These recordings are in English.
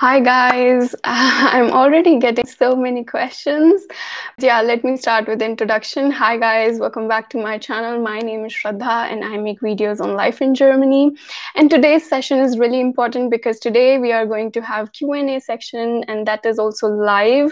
Hi guys, I'm already getting so many questions. Yeah, let me start with the introduction. Hi guys, welcome back to my channel. My name is Shraddha and I make videos on life in Germany. And today's session is really important because today we are going to have Q&A section and that is also live.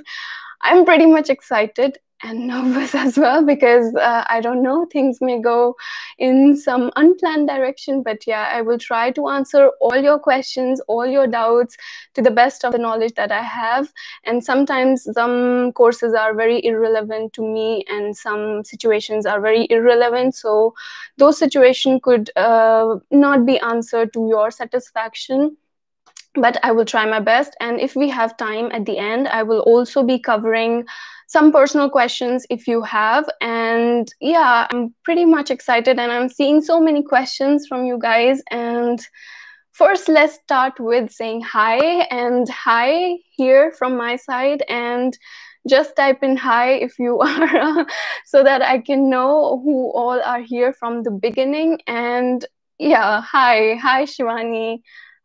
I'm pretty much excited and nervous as well because I don't know, things may go in some unplanned direction, but yeah, I will try to answer all your questions, all your doubts to the best of the knowledge that I have. And sometimes some courses are very irrelevant to me and some situations are very irrelevant. So those situations could not be answered to your satisfaction, but I will try my best. And if we have time at the end, I will also be covering some personal questions if you have. And yeah, I'm pretty much excited and I'm seeing so many questions from you guys. And first, let's start with saying hi, and hi here from my side. And just type in hi if you are, so that I can know who all are here from the beginning. And yeah, hi Shivani.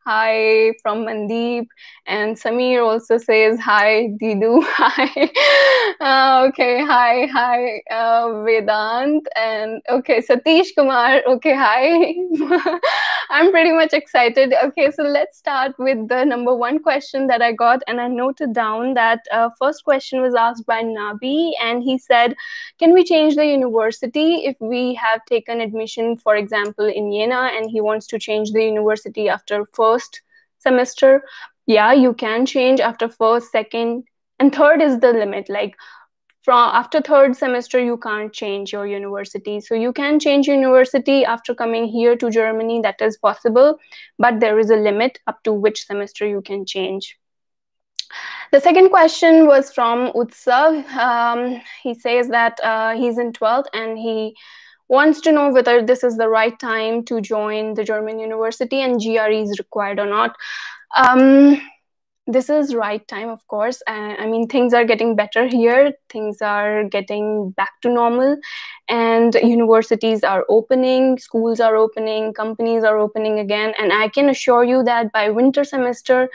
Hi from Mandeep, and Samir also says hi, Didu. Hi. Okay, hi, Vedant, and okay, Satish Kumar. Okay, hi. I'm pretty much excited. Okay, so let's start with the number one question that I got, and I noted down that first question was asked by Nabi, and he said, can we change the university if we have taken admission, for example, in Jena, and he wants to change the university after first semester? Yeah, you can change after first, second, and third is the limit. Like from after third semester, you can't change your university. So you can change university after coming here to Germany. That is possible, but there is a limit up to which semester you can change. The second question was from Utsav. He says that he's in 12th and he wants to know whether this is the right time to join the German university and GRE is required or not. This is right time, of course. I mean, things are getting better here. Things are getting back to normal and universities are opening, schools are opening, companies are opening again. And I can assure you that by winter semester,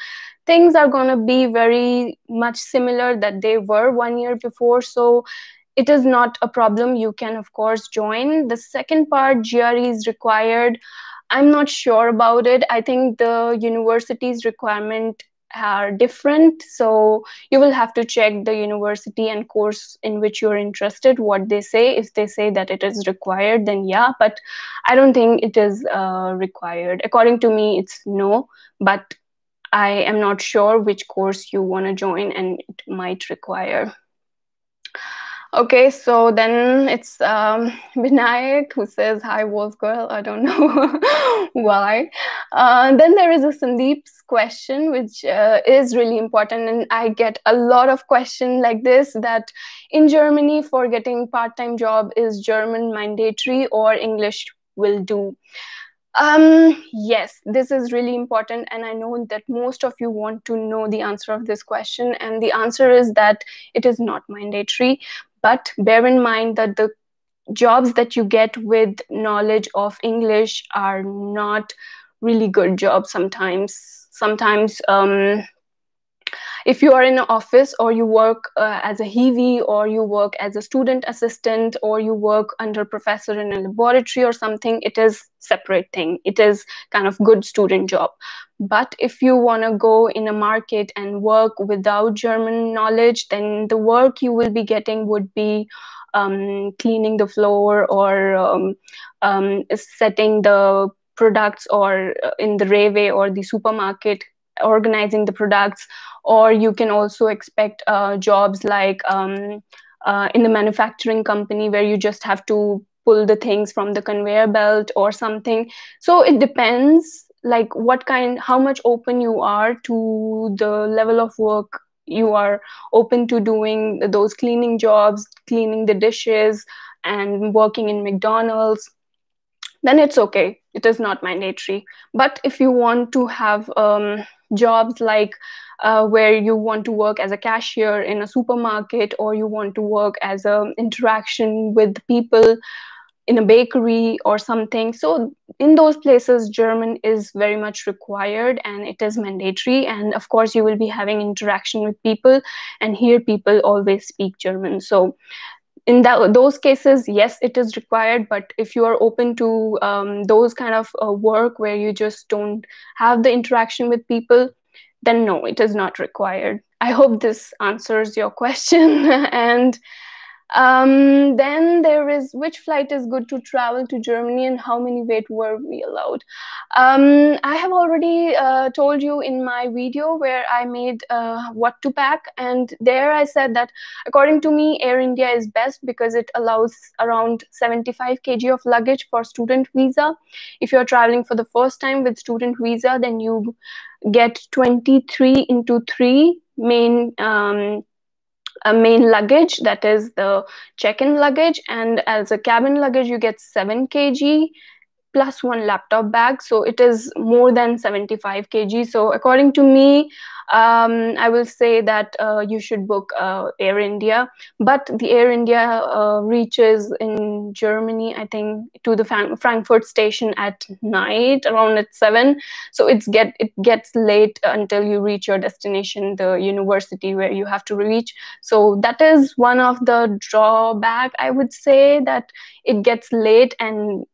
things are going to be very much similar that they were 1 year before. So it is not a problem. You can, of course, join. The second part, GRE is required. I'm not sure about it. I think the university's requirement are different. So you will have to check the university and course in which you're interested, what they say. If they say that it is required, then yeah, but I don't think it is required. According to me, it's no, but I am not sure which course you want to join and it might require. Okay, so then it's Vinayak who says, hi, Wolf Girl. I don't know why. Then there is a Sandeep's question, which is really important. And I get a lot of questions like this, that in Germany, for getting part-time job, is German mandatory or English will do? Yes, this is really important. And I know that most of you want to know the answer of this question. And the answer is that it is not mandatory. But bear in mind that the jobs that you get with knowledge of English are not really good jobs sometimes. Sometimes if you are in an office or you work as a Hiwi or you work as a student assistant or you work under professor in a laboratory or something, it is separate thing. It is kind of good student job. But if you want to go in a market and work without German knowledge, then the work you will be getting would be cleaning the floor or setting the products or in the railway or the supermarket, organizing the products. Or you can also expect jobs like in the manufacturing company where you just have to pull the things from the conveyor belt or something. So it depends like how much open you are to the level of work you are open to doing, those cleaning jobs, cleaning the dishes and working in McDonald's, then it's okay. It is not mandatory. But if you want to have jobs like where you want to work as a cashier in a supermarket or you want to work as a interaction with people, in a bakery or something. So in those places, German is very much required and it is mandatory. And of course, you will be having interaction with people, and here people always speak German. So in those cases, yes, it is required. But if you are open to those kind of work where you just don't have the interaction with people, then no, it is not required. I hope this answers your question. And then there is, which flight is good to travel to Germany and how many weight were we allowed? I have already told you in my video where I made what to pack, and there I said that according to me, Air India is best because it allows around 75 kg of luggage for student visa. If you're traveling for the first time with student visa, then you get 23 into 3 main luggage, that is the check-in luggage, and as a cabin luggage you get 7 kg plus 1 laptop bag, so it is more than 75 kg. So according to me, I will say that you should book Air India. But the Air India reaches in Germany, I think, to the Frankfurt station at night, around at 7. So it gets late until you reach your destination, the university where you have to reach. So that is one of the drawback, I would say, that it gets late, and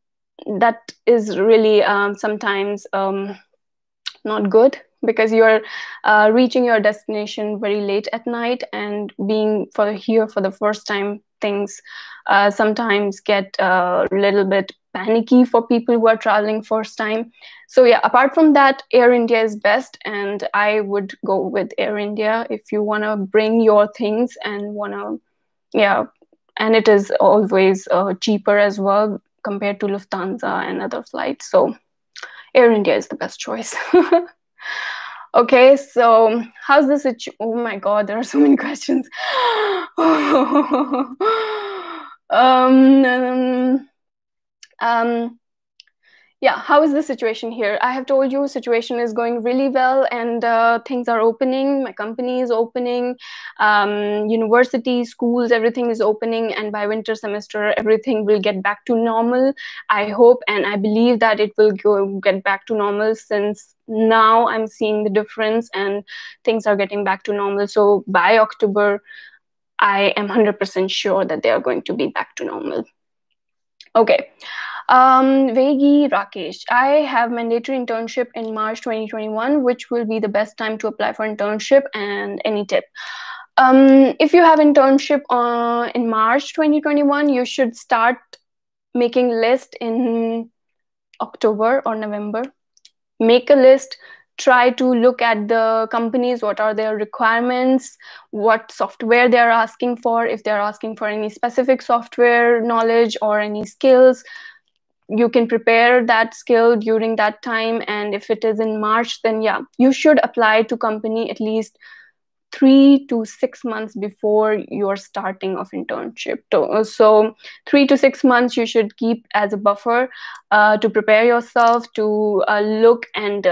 that is really sometimes not good, because you're reaching your destination very late at night, and being here for the first time, things sometimes get a little bit panicky for people who are traveling first time. So yeah, apart from that, Air India is best, and I would go with Air India if you want to bring your things and want to, yeah, and it is always cheaper as well compared to Lufthansa and other flights. So Air India is the best choice. Okay, so how's the situation? Oh my God, there are so many questions. Yeah, how is the situation here? I have told you situation is going really well, and things are opening. My company is opening, universities, schools, everything is opening, and by winter semester, everything will get back to normal. I hope and I believe that it will get back to normal, since now I'm seeing the difference and things are getting back to normal. So by October, I am 100% sure that they are going to be back to normal. Okay. Vegi Rakesh, I have mandatory internship in March 2021, which will be the best time to apply for internship, and any tip? If you have internship in March 2021, you should start making list in October or November. Make a list. Try to look at the companies, what are their requirements, what software they're asking for, if they're asking for any specific software knowledge or any skills. You can prepare that skill during that time. And if it is in March, then yeah, you should apply to company at least 3 to 6 months before your starting of internship. So 3 to 6 months you should keep as a buffer to prepare yourself, to look and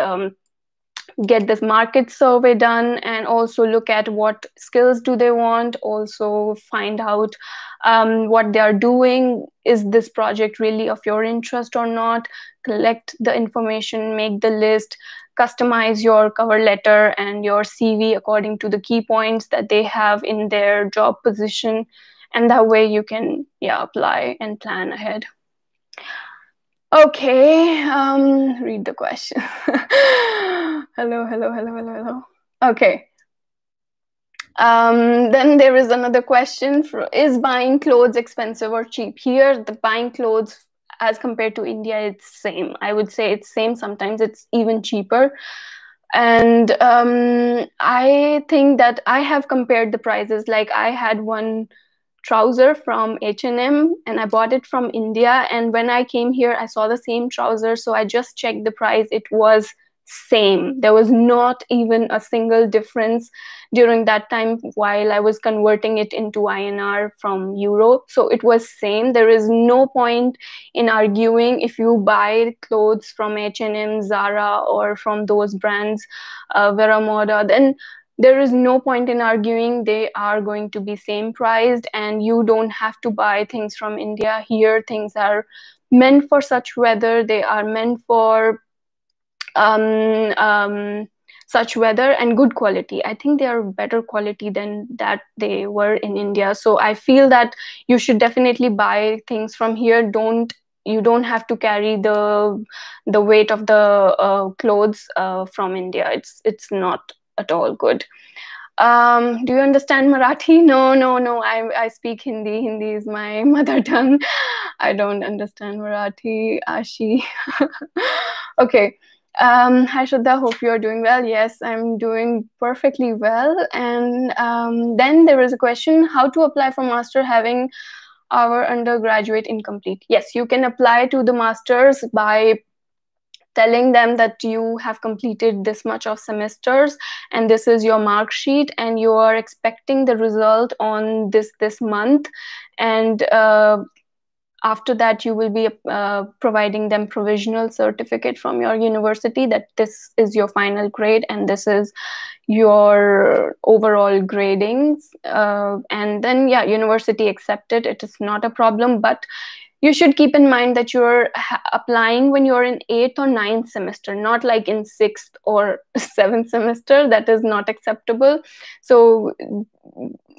get this market survey done, and also look at what skills do they want. Also find out what they are doing. Is this project really of your interest or not? Collect the information, make the list, customize your cover letter and your CV according to the key points that they have in their job position, and that way you can apply and plan ahead. Okay, read the question. Hello. Okay. Then there is another question. Is buying clothes expensive or cheap? Here, the buying clothes as compared to India, it's same. I would say it's same. Sometimes it's even cheaper. And I think that I have compared the prices. Like, I had one trouser from H&M and I bought it from India, and when I came here I saw the same trouser, so I just checked the price. It was same. There was not even a single difference during that time while I was converting it into INR from euro. So it was same. There is no point in arguing. If you buy clothes from H&M, Zara, or from those brands, Vera Moda, then there is no point in arguing. They are going to be same priced, and you don't have to buy things from India. Here things are meant for such weather. They are meant for um, um, such weather, and good quality. I think they are better quality than that they were in India. So I feel that you should definitely buy things from here. You don't have to carry the weight of the clothes from India. It's not at all good. Do you understand Marathi? No, no, no. I speak Hindi. Hindi is my mother tongue. I don't understand Marathi. Ashi. Okay. Hi Shraddha, hope you're doing well. Yes, I'm doing perfectly well. And then there is a question: how to apply for master having our undergraduate incomplete? Yes, you can apply to the masters by telling them that you have completed this much of semesters and this is your mark sheet, and you are expecting the result on this month, and after that you will be providing them provisional certificate from your university that this is your final grade and this is your overall gradings, and then yeah, university accepted. It is not a problem, but you should keep in mind that you're applying when you're in 8th or 9th semester, not like in 6th or 7th semester. That is not acceptable. So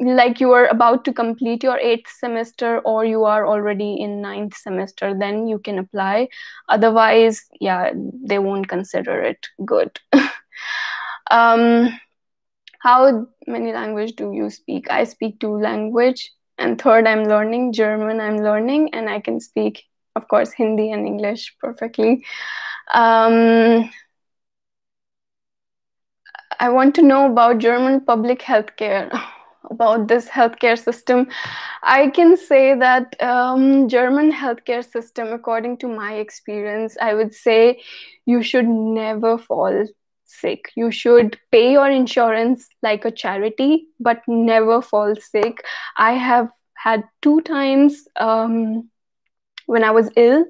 like you are about to complete your 8th semester or you are already in 9th semester, then you can apply. Otherwise, yeah, they won't consider it good. um, how many language do you speak? I speak 2 language, and third I'm learning German. I'm learning, and I can speak, of course, Hindi and English perfectly. I want to know about German public healthcare. About this healthcare system, I can say that German healthcare system, according to my experience, I would say you should never fall sick. You should pay your insurance like a charity, but never fall sick. I have had 2 times when I was ill,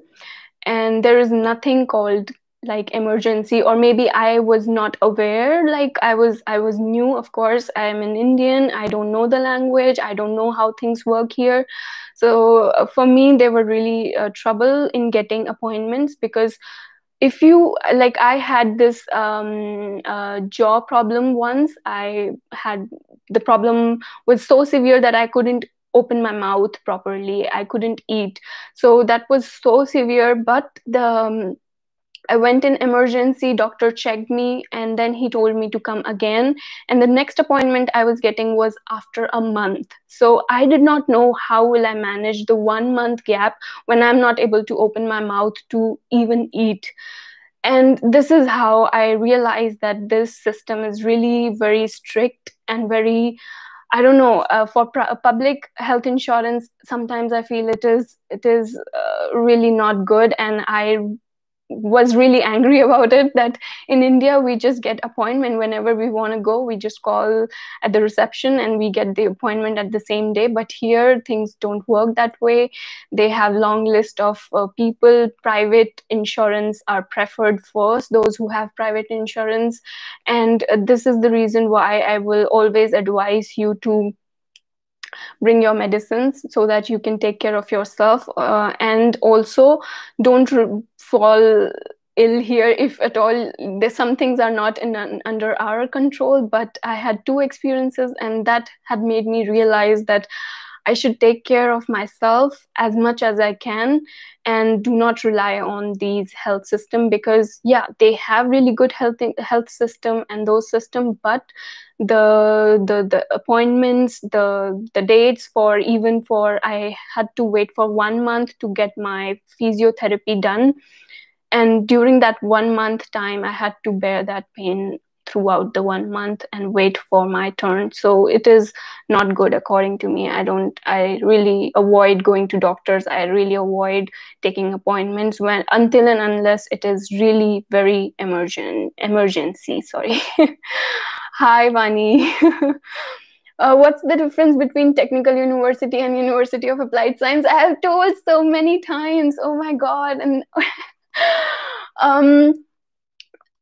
and there is nothing called like emergency, or maybe I was not aware. Like I was new. Of course, I am an Indian. I don't know the language. I don't know how things work here. So for me, there were really trouble in getting appointments, because if you like, I had this jaw problem once. I had the problem was so severe that I couldn't open my mouth properly. I couldn't eat. So that was so severe. But I went in emergency, doctor checked me, and then he told me to come again. And the next appointment I was getting was after a month. So I did not know how will I manage the 1 month gap when I'm not able to open my mouth to even eat. And this is how I realized that this system is really very strict and very, I don't know, for public health insurance, sometimes I feel it is really not good. And I was really angry about it, that in India we just get appointment whenever we want to go. We just call at the reception and we get the appointment at the same day. But here things don't work that way. They have long list of people. Private insurance are preferred first, those who have private insurance. And this is the reason why I will always advise you to bring your medicines so that you can take care of yourself, and also don't fall ill here if at all. There's some things are not under our control, but I had 2 experiences, and that had made me realize that I should take care of myself as much as I can and do not rely on these health system, because yeah, they have really good health system and those system, but the appointments, the dates for, even for, I had to wait for 1 month to get my physiotherapy done. And during that 1 month time, I had to bear that pain throughout the 1 month and wait for my turn. So it is not good according to me. I really avoid going to doctors. I really avoid taking appointments when, until and unless it is really very emergency. Sorry. Hi, Vani. What's the difference between technical university and University of Applied Science? I have told so many times. Oh my God. And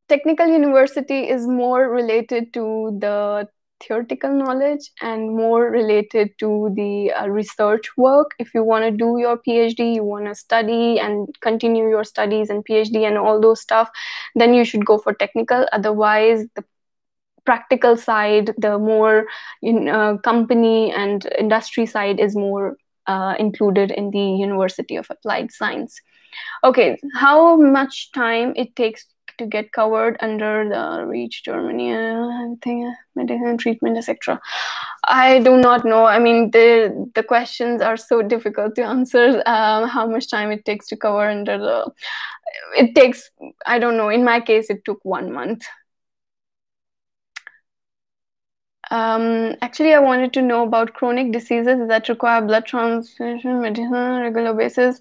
technical university is more related to the theoretical knowledge and more related to the research work. If you want to do your PhD, you want to study and continue your studies and PhD and all those stuff, then you should go for technical. Otherwise, the practical side, the more company and industry side is more included in the University of Applied Science. Okay, how much time it takes to get covered under the reach Germany, medicine, treatment, etc. I do not know. I mean, the questions are so difficult to answer. How much time it takes to cover under the? It takes, I don't know. In my case, it took 1 month. Actually, I wanted to know about chronic diseases that require blood transfusion, medicine, regular basis.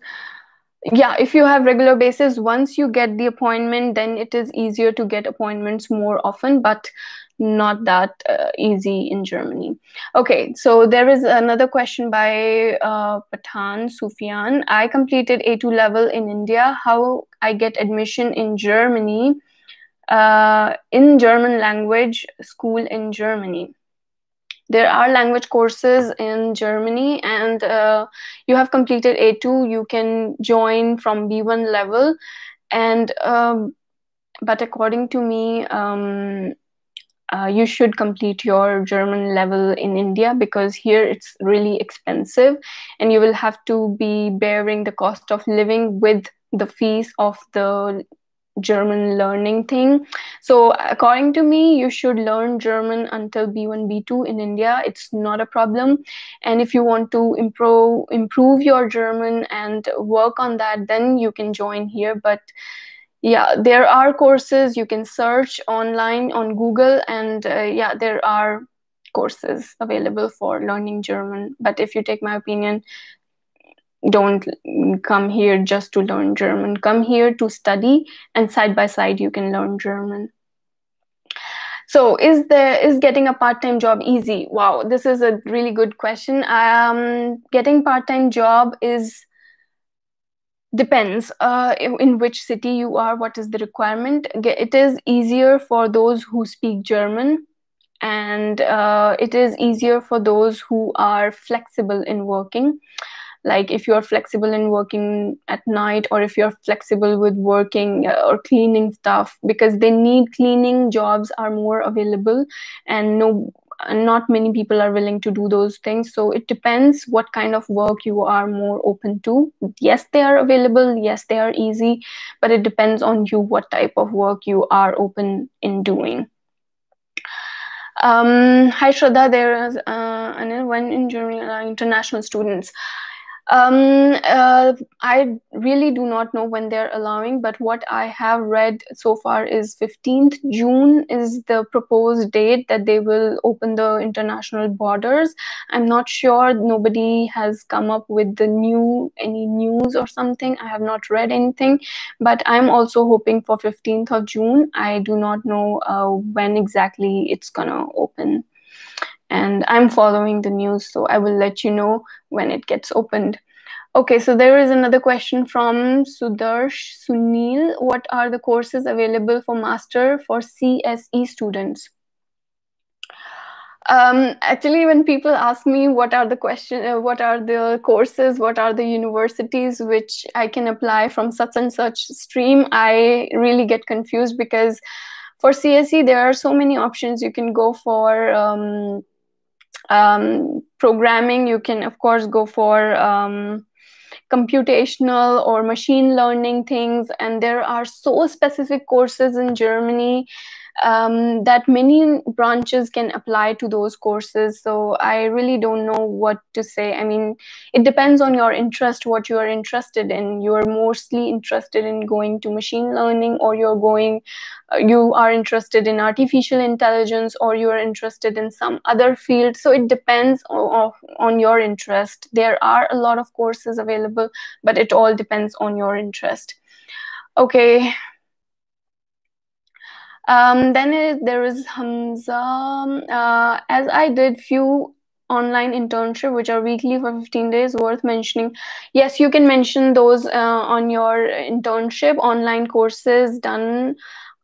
Yeah, if you have regular basis, once you get the appointment, then it is easier to get appointments more often, but not that easy in Germany. Okay, so there is another question by Pathan Sufyan. I completed A2 level in India. How I get admission in Germany, in German language school in Germany? There are language courses in Germany, and you have completed A2, you can join from B1 level. And but according to me, you should complete your German level in India, because here it's really expensive and you will have to be bearing the cost of living with the fees of the German learning thing. So according to me, you should learn German until B1, B2 in India. It's not a problem. And if you want to improve your German and work on that, then you can join here. But yeah, there are courses you can search online on Google, and yeah, there are courses available for learning German. But if you take my opinion, don't come here just to learn German. Come here to study, and side by side you can learn German. So is getting a part-time job easy? Wow, this is a really good question. Getting part-time job depends in which city you are, what is the requirement. It is easier for those who speak German, and it is easier for those who are flexible in working. Like if you're flexible in working at night, or if you're flexible with working or cleaning stuff, because they need cleaning jobs are more available, and not many people are willing to do those things. So it depends what kind of work you are more open to. Yes, they are available. Yes, they are easy, but it depends on you what type of work you are open in doing. Hi Shraddha, there is when in Germany international students. I really do not know when they're allowing, but what I have read so far is 15th June is the proposed date that they will open the international borders. I'm not sure. Nobody has come up with any news or something. I have not read anything, but I'm also hoping for 15th of June. I do not know when exactly it's gonna open. And I'm following the news, so I will let you know when it gets opened. Okay, so there is another question from Sudarsh Sunil. What are the courses available for master for CSE students? Actually, when people ask me what are the courses, what are the universities which I can apply from such and such stream, I really get confused, because for CSE there are so many options. You can go for programming, you can of course go for computational or machine learning things, and there are so specific courses in Germany that many branches can apply to those courses. So I really don't know what to say. I mean, it depends on your interest, what you are interested in. You are mostly interested in going to machine learning, or you are interested in artificial intelligence, or you are interested in some other field. So it depends on your interest. There are a lot of courses available, but it all depends on your interest. Okay. Then there is Hamza. As I did few online internship which are weekly for 15 days, worth mentioning. Yes, you can mention those on your internship. Online courses done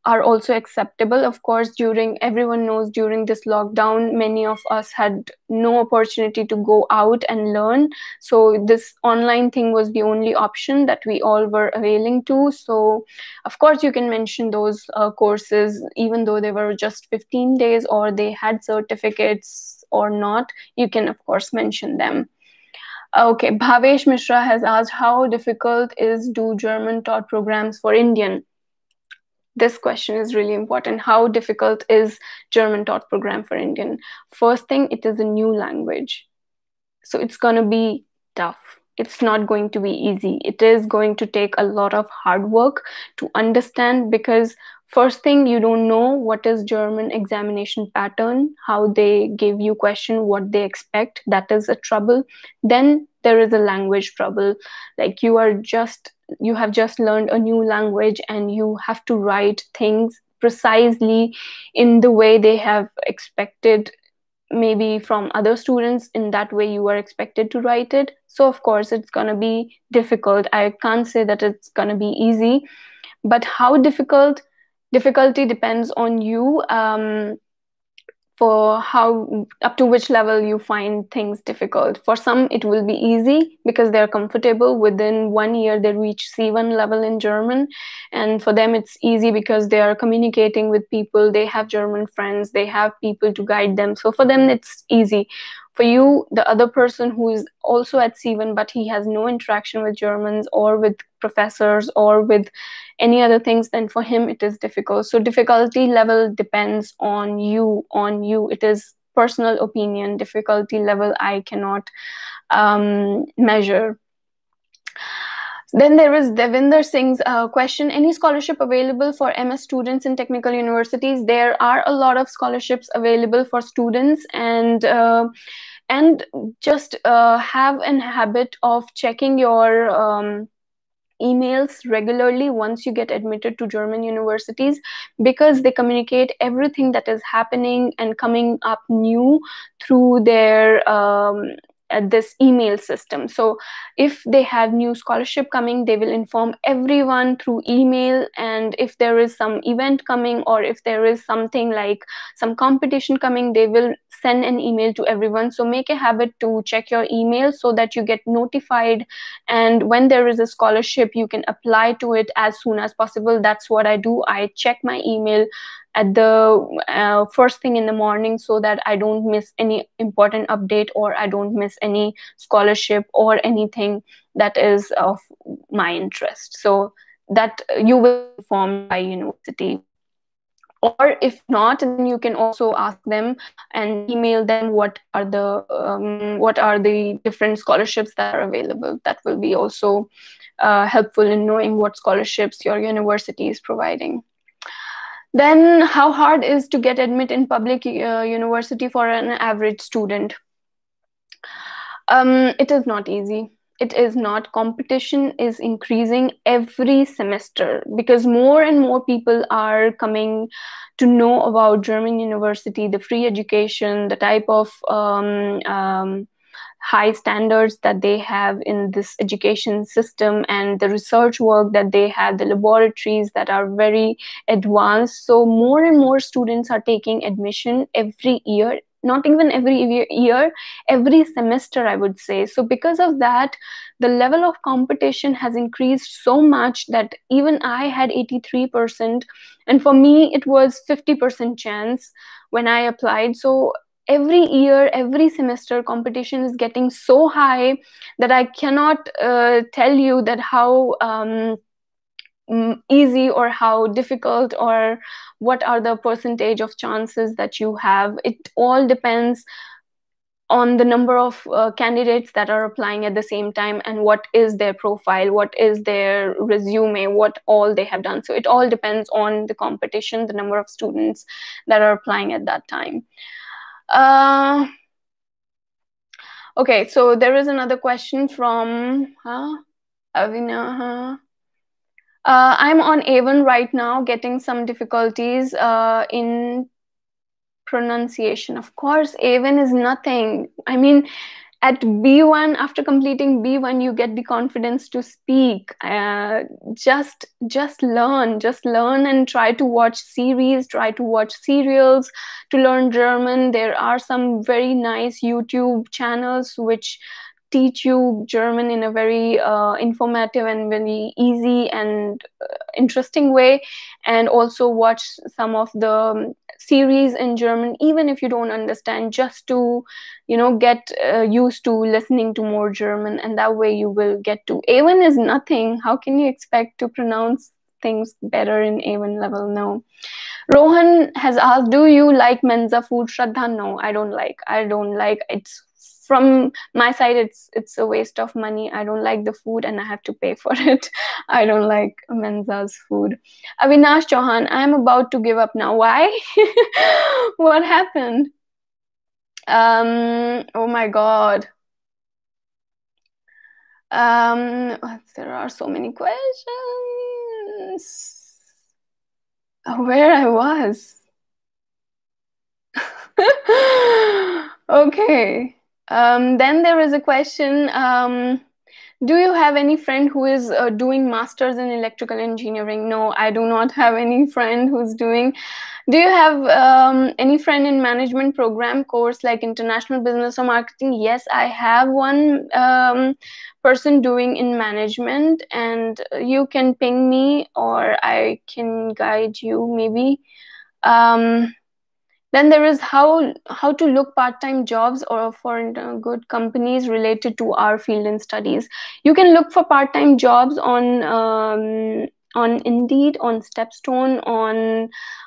are also acceptable. Of course, everyone knows during this lockdown, many of us had no opportunity to go out and learn. So this online thing was the only option that we all were availing to. So of course, you can mention those courses, even though they were just 15 days or they had certificates or not, you can of course mention them. Okay, Bhavesh Mishra has asked, how difficult is do German taught programs for Indian? This question is really important. How difficult is German taught program for Indian? First thing, it is a new language. So it's going to be tough. It's not going to be easy. It is going to take a lot of hard work to understand, because first thing, you don't know what is German examination pattern, how they give you question, what they expect. That is a trouble. Then there is a language trouble. Like you have just learned a new language and you have to write things precisely in the way they have expected, maybe from other students, in that way you are expected to write it. So of course it's going to be difficult. I can't say that it's going to be easy, but how difficulty depends on you, for how, up to which level you find things difficult. For some it will be easy because they're comfortable. Within 1 year they reach C1 level in German, and for them it's easy because they are communicating with people, they have German friends, they have people to guide them, so for them it's easy. For you, the other person who is also at C1 but he has no interaction with Germans or with professors or with any other things, then for him it is difficult. So difficulty level depends on you. It is personal opinion. Difficulty level I cannot measure. Then there is Devinder Singh's question: any scholarship available for MS students in technical universities? There are a lot of scholarships available for students, and just have an habit of checking your emails regularly once you get admitted to German universities, because they communicate everything that is happening and coming up new through their this email system. So if they have new scholarship coming, they will inform everyone through email, and if there is some event coming or if there is something like some competition coming, they will send an email to everyone. So make a habit to check your email so that you get notified, and when there is a scholarship you can apply to it as soon as possible. That's what I do. I check my email at the first thing in the morning so that I don't miss any important update or I don't miss any scholarship or anything that is of my interest, so that you will be informed by university. Or if not, then you can also ask them and email them what are the different scholarships that are available. That will be also helpful in knowing what scholarships your university is providing. Then, how hard is to get admit in public university for an average student? It is not easy. It is not. Competition is increasing every semester because more and more people are coming to know about German university, the free education, the type of high standards that they have in this education system, and the research work that they have, the laboratories that are very advanced. So more and more students are taking admission every year, not even every year, every semester, I would say. So because of that, the level of competition has increased so much that even I had 83%, and for me it was 50% chance when I applied. So every year, every semester, competition is getting so high that I cannot tell you that how easy or how difficult or what are the percentage of chances that you have. It all depends on the number of candidates that are applying at the same time, and what is their profile, what is their resume, what all they have done. So it all depends on the competition, the number of students that are applying at that time. Okay, so there is another question from Avina. I'm on A1 right now, getting some difficulties in pronunciation. Of course, A1 is nothing. I mean, at B1, after completing B1, you get the confidence to speak. Just learn and try to watch series, try to watch serials to learn German. There are some very nice YouTube channels which teach you German in a very informative and very easy and interesting way. And also watch some of the series in German, even if you don't understand, just to get used to listening to more German, and that way you will get to A1 is nothing. How can you expect to pronounce things better in A1 level? No. Rohan has asked, do you like Mensa food? Shraddha, no, I don't like. It's from my side, it's a waste of money. I don't like the food and I have to pay for it. I don't like Mensa's food. Avinash Chauhan, I'm about to give up now. Why? What happened? Oh my God. There are so many questions. Where I was. Okay. Then there is a question. Do you have any friend who is doing masters in electrical engineering? No, I do not have any friend who's doing. Do you have any friend in management program course like international business or marketing? Yes, I have one person doing in management, and you can ping me or I can guide you maybe. Then there is how to look part-time jobs or for good companies related to our field and studies. You can look for part-time jobs on Indeed, on Stepstone,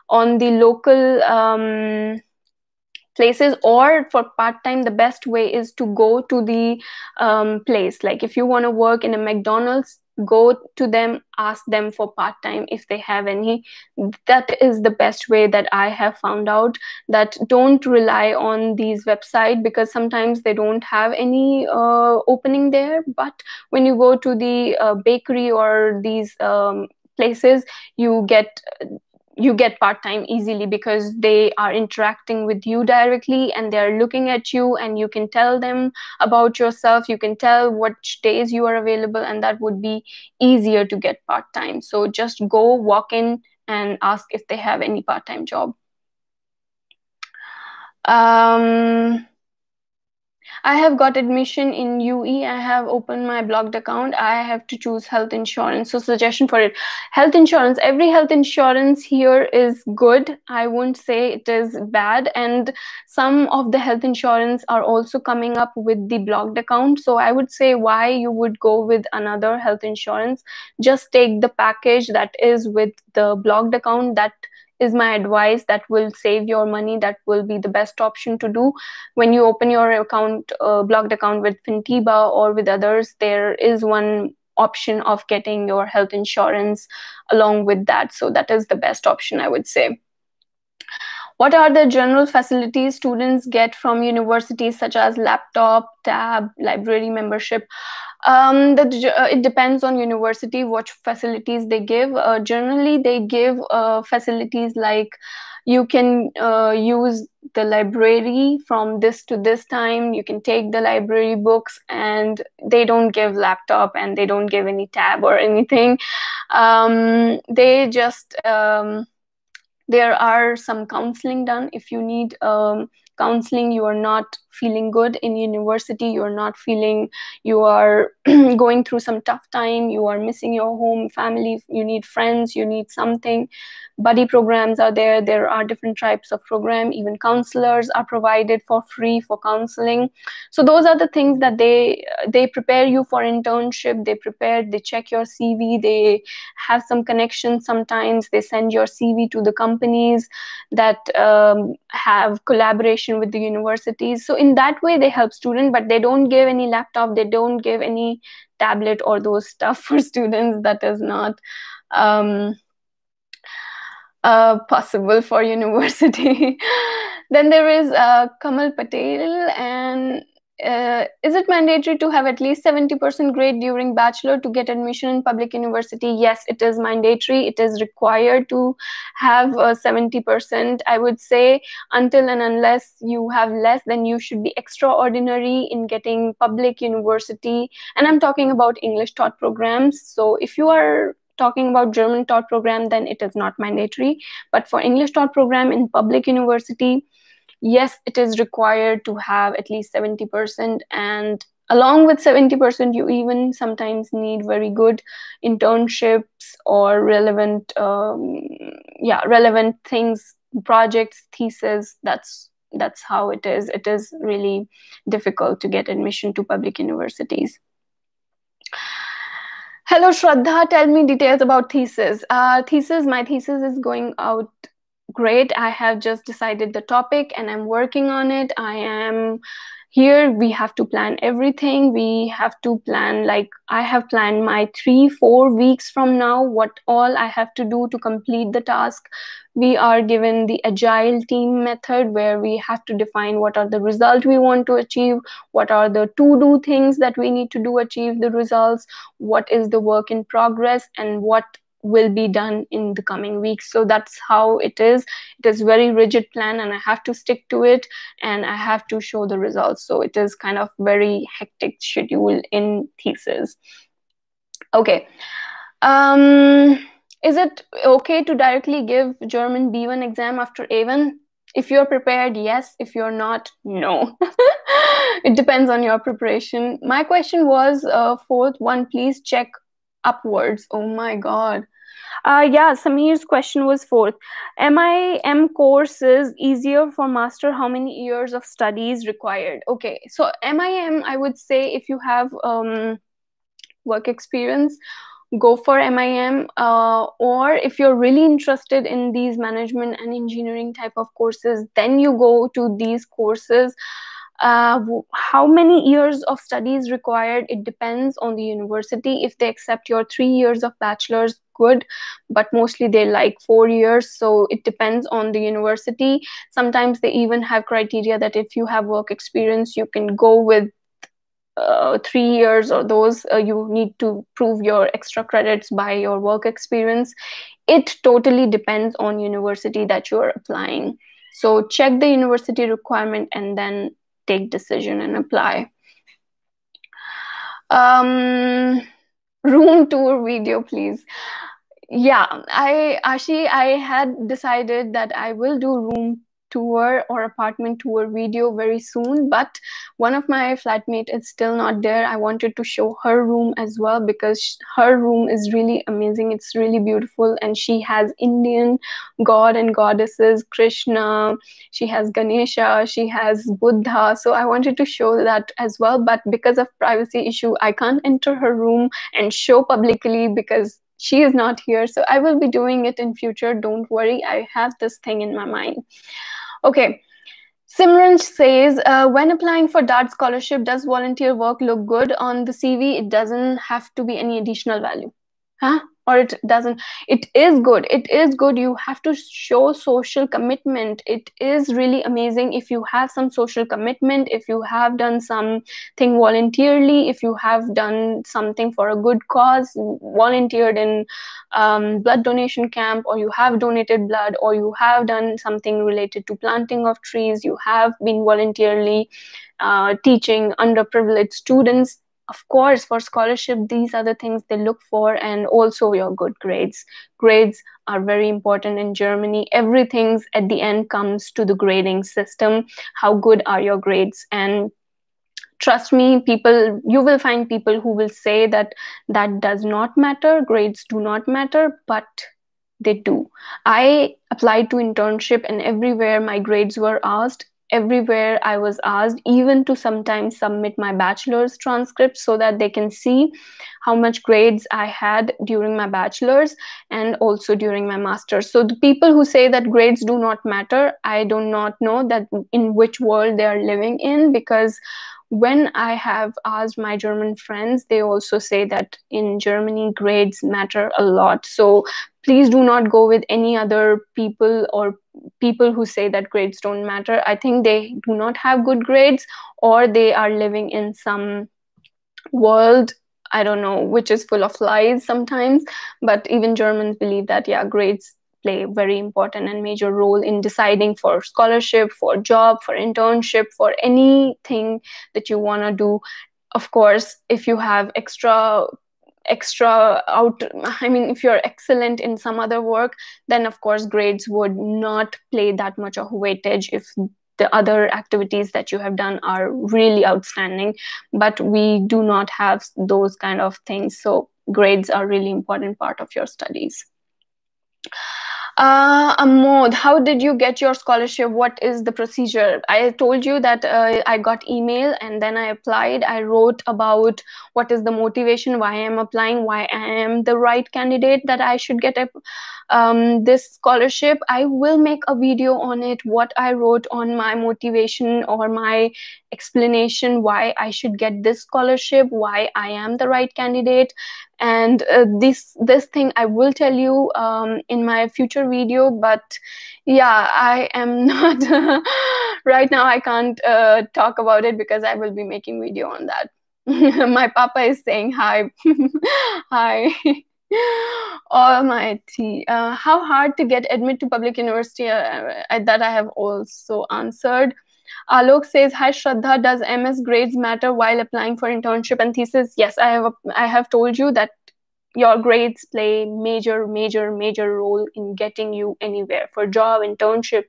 on the local places. Or for part-time, the best way is to go to the place. Like if you want to work in a McDonald's, go to them, ask them for part-time if they have any. That is the best way that I have found out. That don't rely on these websites, because sometimes they don't have any opening there. But when you go to the bakery or these places, you get part-time easily, because they are interacting with you directly and they're looking at you, and you can tell them about yourself, you can tell which days you are available, and that would be easier to get part-time. So just go walk in and ask if they have any part-time job. I have got admission in UE. I have opened my blocked account. I have to choose health insurance. So suggestion for it. Health insurance. Every health insurance here is good. I won't say it is bad. And some of the health insurance are also coming up with the blocked account. So I would say why you would go with another health insurance. Just take the package that is with the blocked account. That is my advice. That will save your money. That will be the best option to do. When you open your account, blocked account with Fintiba or with others, there is one option of getting your health insurance along with that. So that is the best option, I would say. What are the general facilities students get from universities, such as laptop, tab, library membership? It depends on university what facilities they give. Generally, they give facilities like you can use the library from this to this time. You can take the library books, and they don't give laptop and they don't give any tab or anything. They just there are some counseling done. If you need counseling, you are not feeling good in university, you are not feeling, you are going through some tough time, you are missing your home, family, you need friends, you need something, buddy programs are there. There are different types of program. Even counselors are provided for free for counseling. So those are the things that they prepare you for internship. They check your CV, they have some connections. Sometimes they send your CV to the companies that have collaboration with the universities. So in that way they help students, but they don't give any laptop, they don't give any tablet or those stuff for students. That is not possible for university. Then there is Kamal Patel, and Is it mandatory to have at least 70% grade during bachelor to get admission in public university? Yes, it is mandatory. It is required to have 70%. I would say until and unless you have less, then you should be extraordinary in getting public university. And I'm talking about English taught programs. So if you are talking about German taught program, then it is not mandatory. But for English taught program in public university, yes, it is required to have at least 70%. And along with 70%, you even sometimes need very good internships or relevant, relevant things, projects, thesis. That's how it is. It is really difficult to get admission to public universities. Hello, Shraddha. Tell me details about thesis. My thesis is going out great. I have just decided the topic and I'm working on it. I am here. We have to plan everything. We have to plan, like, I have planned my 3-4 weeks from now, what all I have to do to complete the task. We are given the agile team method where we have to define what are the results we want to achieve, what are the to-do things that we need to do achieve the results, what is the work in progress, and what will be done in the coming weeks. So that's how it is. It is very rigid plan and I have to stick to it and I have to show the results. So it is kind of very hectic schedule in thesis. Okay. Is it okay to directly give German B1 exam after A1? If you're prepared, yes. If you're not, no. It depends on your preparation. My question was, fourth one, please check upwards. Oh my God. Yeah, Samir's question was fourth. MIM course is easier for master. How many years of studies required? Okay, so MIM, I would say if you have work experience, go for MIM, or if you're really interested in these management and engineering type of courses, then you go to these courses. How many years of studies required? It depends on the university. If they accept your 3 years of bachelor's, good, but mostly they like 4 years. So it depends on the university. Sometimes they even have criteria that if you have work experience, you can go with 3 years, or those you need to prove your extra credits by your work experience. It totally depends on university that you're applying. So check the university requirement and then take decision and apply. Room tour video, please. Yeah, I had decided that I will do room tour or apartment tour video very soon, but one of my flatmate is still not there. I wanted to show her room as well because her room is really amazing. It's really beautiful, and she has Indian god and goddesses, Krishna, she has Ganesha, she has Buddha. So I wanted to show that as well, but because of privacy issue, I can't enter her room and show publicly because she is not here. So I will be doing it in future. Don't worry, I have this thing in my mind. Okay. Simran says, when applying for DART scholarship, does volunteer work look good on the CV? It doesn't have to be any additional value. Huh? Or it doesn't. It is good. It is good. You have to show social commitment. It is really amazing if you have some social commitment, if you have done something voluntarily, if you have done something for a good cause, volunteered in blood donation camp, or you have donated blood, or you have done something related to planting of trees, you have been voluntarily teaching underprivileged students. Of course, for scholarship, these are the things they look for, and also your good grades. Grades are very important in Germany. Everything at the end comes to the grading system. How good are your grades? And trust me, you will find people who will say that that does not matter, grades do not matter, but they do. I applied to internship and everywhere my grades were asked. Everywhere I was asked, even to sometimes submit my bachelor's transcript so that they can see how much grades I had during my bachelor's and also during my master's. So the people who say that grades do not matter, I do not know that in which world they are living in, because when I have asked my German friends, they also say that in Germany, grades matter a lot. So please do not go with any other people or people who say that grades don't matter, I think they do not have good grades, or they are living in some world, I don't know, which is full of lies sometimes. But even Germans believe that, yeah, grades play a very important and major role in deciding for scholarship, for job, for internship, for anything that you want to do. Of course, if you have extra out, I mean, if you're excellent in some other work, then of course grades would not play that much of weightage if the other activities that you have done are really outstanding. But we do not have those kind of things, so grades are really important part of your studies. Amod, how did you get your scholarship? What is the procedure? I told you that I got email and then I applied. I wrote about what is the motivation, why I am applying, why I am the right candidate that I should get this scholarship. I will make a video on it, what I wrote on my motivation or my explanation why I should get this scholarship, why I am the right candidate. And this thing I will tell you in my future video. But yeah, I am not right now I can't talk about it because I will be making video on that. My papa is saying hi. Hi. Almighty. How hard to get admit to public university? That I have also answered. Alok says, hi Shraddha, does MS grades matter while applying for internship and thesis? Yes, I have told you that your grades play major role in getting you anywhere, for job, internship,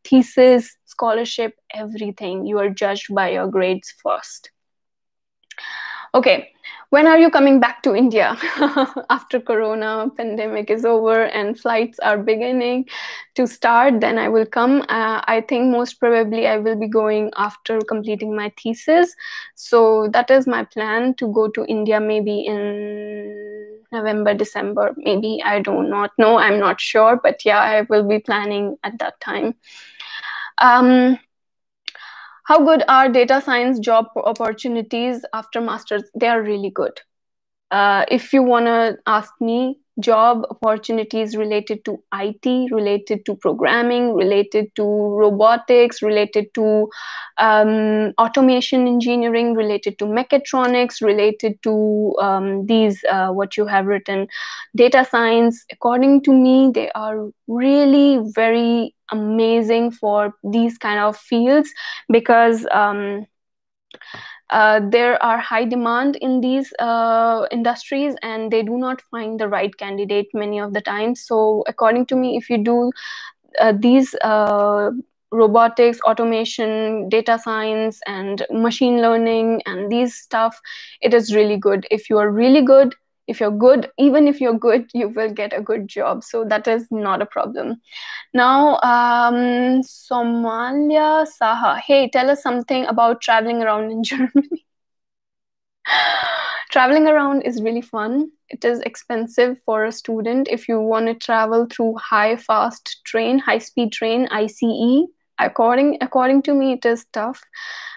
thesis, scholarship, everything. You are judged by your grades first. Okay, when are you coming back to India? After Corona pandemic is over and flights are beginning to start, then I will come. I think most probably I will be going after completing my thesis. So that is my plan, to go to India maybe in November, December, maybe. I do not know. I'm not sure. But yeah, I will be planning at that time. How good are data science job opportunities after masters? They are really good. If you want to ask me, job opportunities related to IT, related to programming, related to robotics, related to automation engineering, related to mechatronics, related to these, what you have written, data science, according to me, they are really very amazing for these kind of fields, because there are high demand in these industries and they do not find the right candidate many of the times. So according to me, if you do these robotics, automation, data science and machine learning and these stuff, it is really good. If you are really good, if you're good, even if you're good, you will get a good job. So that is not a problem. Now, Somalia Saha, hey, tell us something about traveling around in Germany. Traveling around is really fun. It is expensive for a student. If you want to travel through high-speed train, ICE, according to me, it is tough.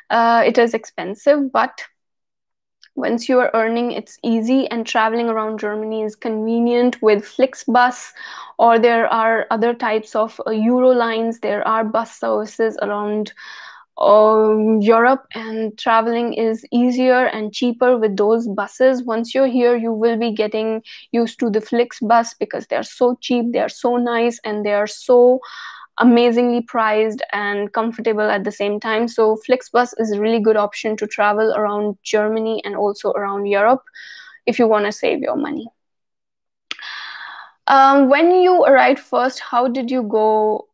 It is expensive, but once you are earning, it's easy, and traveling around Germany is convenient with Flixbus, or there are other types of Euro lines. There are bus services around Europe, and traveling is easier and cheaper with those buses. Once you're here, you will be getting used to the Flixbus because they are so cheap, they are so nice, and they are so amazingly priced and comfortable at the same time. So Flixbus is a really good option to travel around Germany and also around Europe if you want to save your money. When you arrived first, how did you go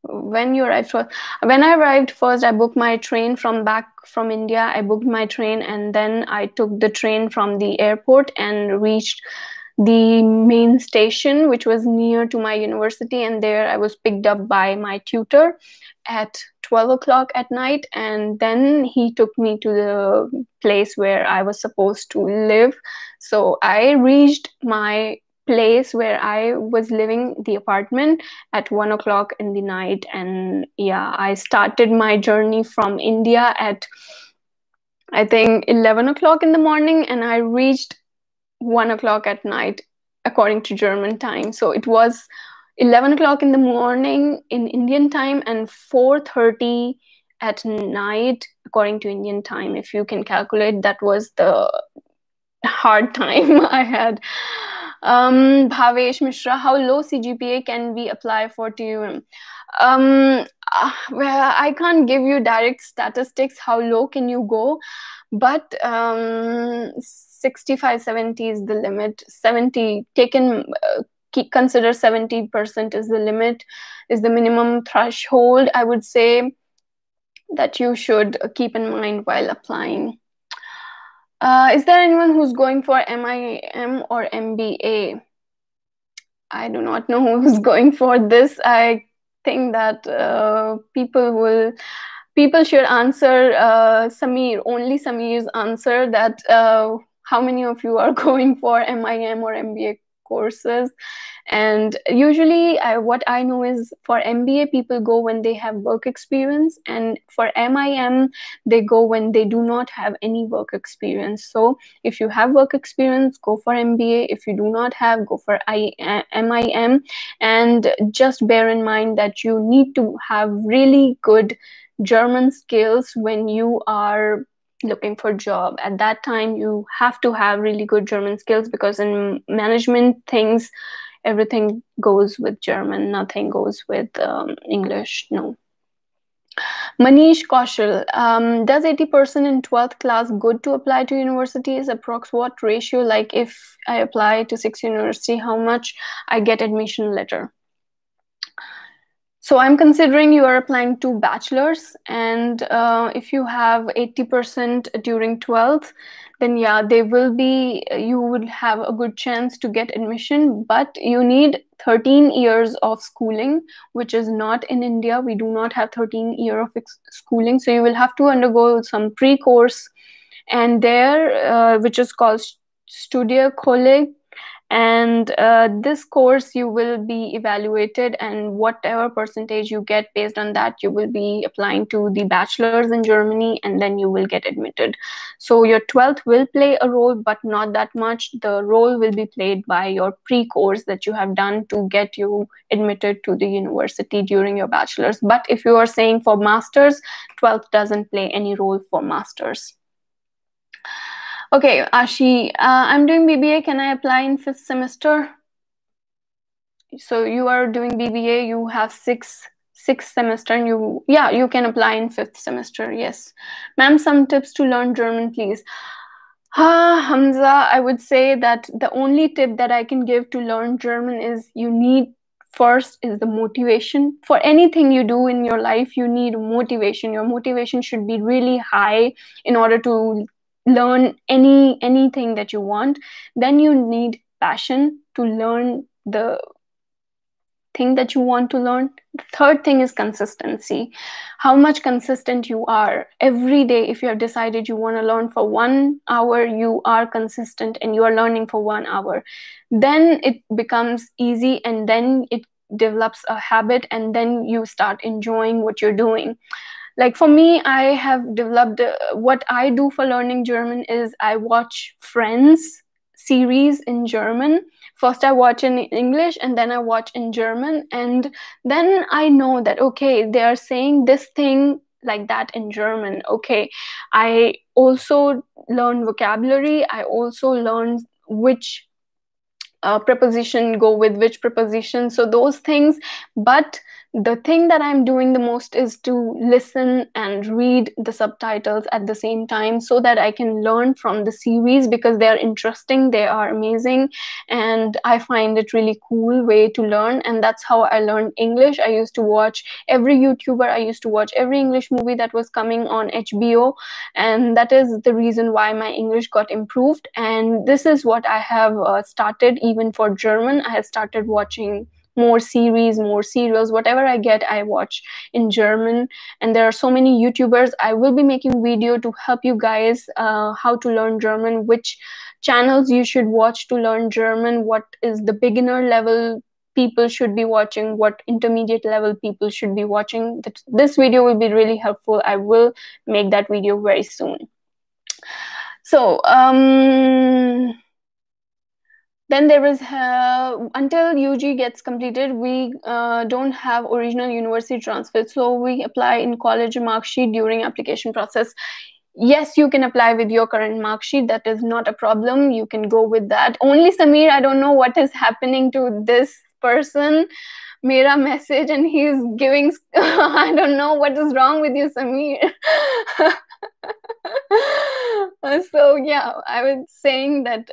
when you arrived first? When I arrived first, I booked my train back from India. I booked my train and then I took the train from the airport and reached the main station, which was near to my university, and there I was picked up by my tutor at 12 o'clock at night, and then he took me to the place where I was supposed to live. So I reached my place where I was living, the apartment, at 1 o'clock in the night. And yeah, I started my journey from India at, I think, 11 o'clock in the morning, and I reached 1 o'clock at night according to German time. So it was 11 o'clock in the morning in Indian time and 4:30 at night according to Indian time. If you can calculate, that was the hard time I had. Bhavesh Mishra, how low CGPA can we apply for TUM? Well, I can't give you direct statistics how low can you go, but 65, 70 is the limit. 70 taken, consider 70% is the limit, is the minimum threshold, I would say, that you should keep in mind while applying. Is there anyone who's going for MIM or MBA? I do not know who's going for this. I think that people should answer Samir, only Samir's answer, that how many of you are going for MIM or MBA courses. And usually what I know is for MBA, people go when they have work experience, and for MIM, they go when they do not have any work experience. So if you have work experience, go for MBA. If you do not have, go for MIM. And just bear in mind that you need to have really good German skills when you are looking for a job. At that time, you have to have really good German skills, because in management things, everything goes with German, nothing goes with English. No. Manish Kaushal, does 80% in 12th class good to apply to universities? Approx what ratio? Like if I apply to 6 university, how much I get admission letter? So I'm considering you are applying to bachelor's, and if you have 80% during 12th, then yeah, you would have a good chance to get admission, but you need 13 years of schooling, which is not in India. We do not have 13 years of schooling. So you will have to undergo some pre-course, and there, which is called Studiekolleg. And this course, you will be evaluated, and whatever percentage you get, based on that, you will be applying to the bachelor's in Germany, and then you will get admitted. So your 12th will play a role, but not that much. The role will be played by your pre-course that you have done to get you admitted to the university during your bachelor's. But if you are saying for master's, 12th doesn't play any role for master's. Okay, Ashi, I'm doing BBA. Can I apply in 5th semester? So you are doing BBA, you have sixth semester, and you can apply in 5th semester. Yes. Ma'am, some tips to learn German, please. Hamza, I would say that the only tip that I can give to learn German is first is the motivation. For anything you do in your life, you need motivation. Your motivation should be really high in order to learn anything that you want. Then you need passion to learn the thing that you want to learn. The third thing is consistency. How much consistent you are every day. If you have decided you want to learn for 1 hour, you are consistent and you are learning for 1 hour. Then it becomes easy, and then it develops a habit, and then you start enjoying what you're doing. Like for me, I have developed what I do for learning German is I watch Friends series in German. First I watch in English, and then I watch in German, and then I know that, okay, they are saying this thing like that in German. Okay, I also learn vocabulary. I also learn which preposition go with which preposition, so those things. But the thing that I'm doing the most is to listen and read the subtitles at the same time, so that I can learn from the series, because they are interesting, they are amazing, and I find it really cool way to learn. And that's how I learned English. I used to watch every YouTuber, I used to watch every English movie that was coming on HBO, and that is the reason why my English got improved. And this is what I have started. Even for German, I have started watching more series, more serials, whatever I get, I watch in German. And there are so many YouTubers. I will be making video to help you guys how to learn German, which channels you should watch to learn German, what is the beginner level people should be watching, what intermediate level people should be watching. This video will be really helpful. I will make that video very soon. So Then there is until UG gets completed, we don't have original university transcript, so we apply in college mark sheet during application process. Yes, you can apply with your current mark sheet. That is not a problem. You can go with that. Only Samir, I don't know what is happening to this person. Mera message and he's giving. I don't know what is wrong with you, Samir. So yeah, I was saying that.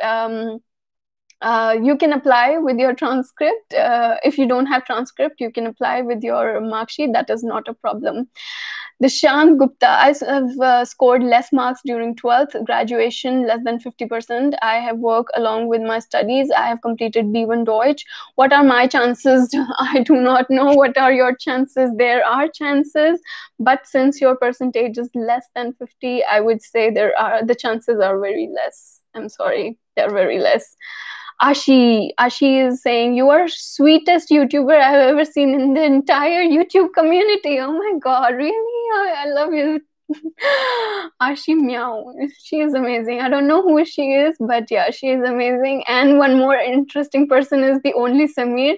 You can apply with your transcript. If you don't have transcript, you can apply with your mark sheet. That is not a problem. Dishant Gupta, I have scored less marks during 12th, graduation less than 50%. I have worked along with my studies. I have completed B1 Deutsch. What are my chances? I do not know. What are your chances? There are chances, but since your percentage is less than 50, I would say the chances are very less. I'm sorry, they're very less. Ashi is saying, you are sweetest YouTuber I've ever seen in the entire YouTube community. Oh my God, really? I love you. Ashi meow. She is amazing. I don't know who she is, but yeah, she is amazing. And one more interesting person is the only Samir.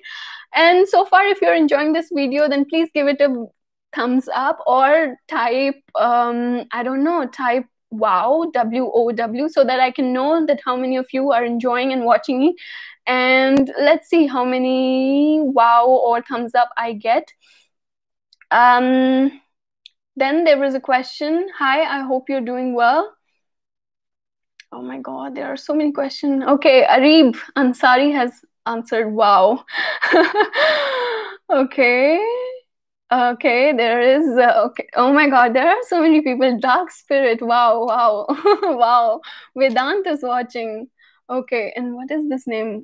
And so far, if you're enjoying this video, then please give it a thumbs up or type, I don't know, type wow, WOW, so that I can know that how many of you are enjoying and watching me. And let's see how many wow or thumbs up I get. Then there was a question. Hi, I hope you're doing well. Oh my God, there are so many questions. Okay, Arib Ansari has answered wow. Okay. Okay, there is, okay. Oh my God, there are so many people. Dark Spirit, wow, wow, wow. Vedant is watching. Okay, and what is this name?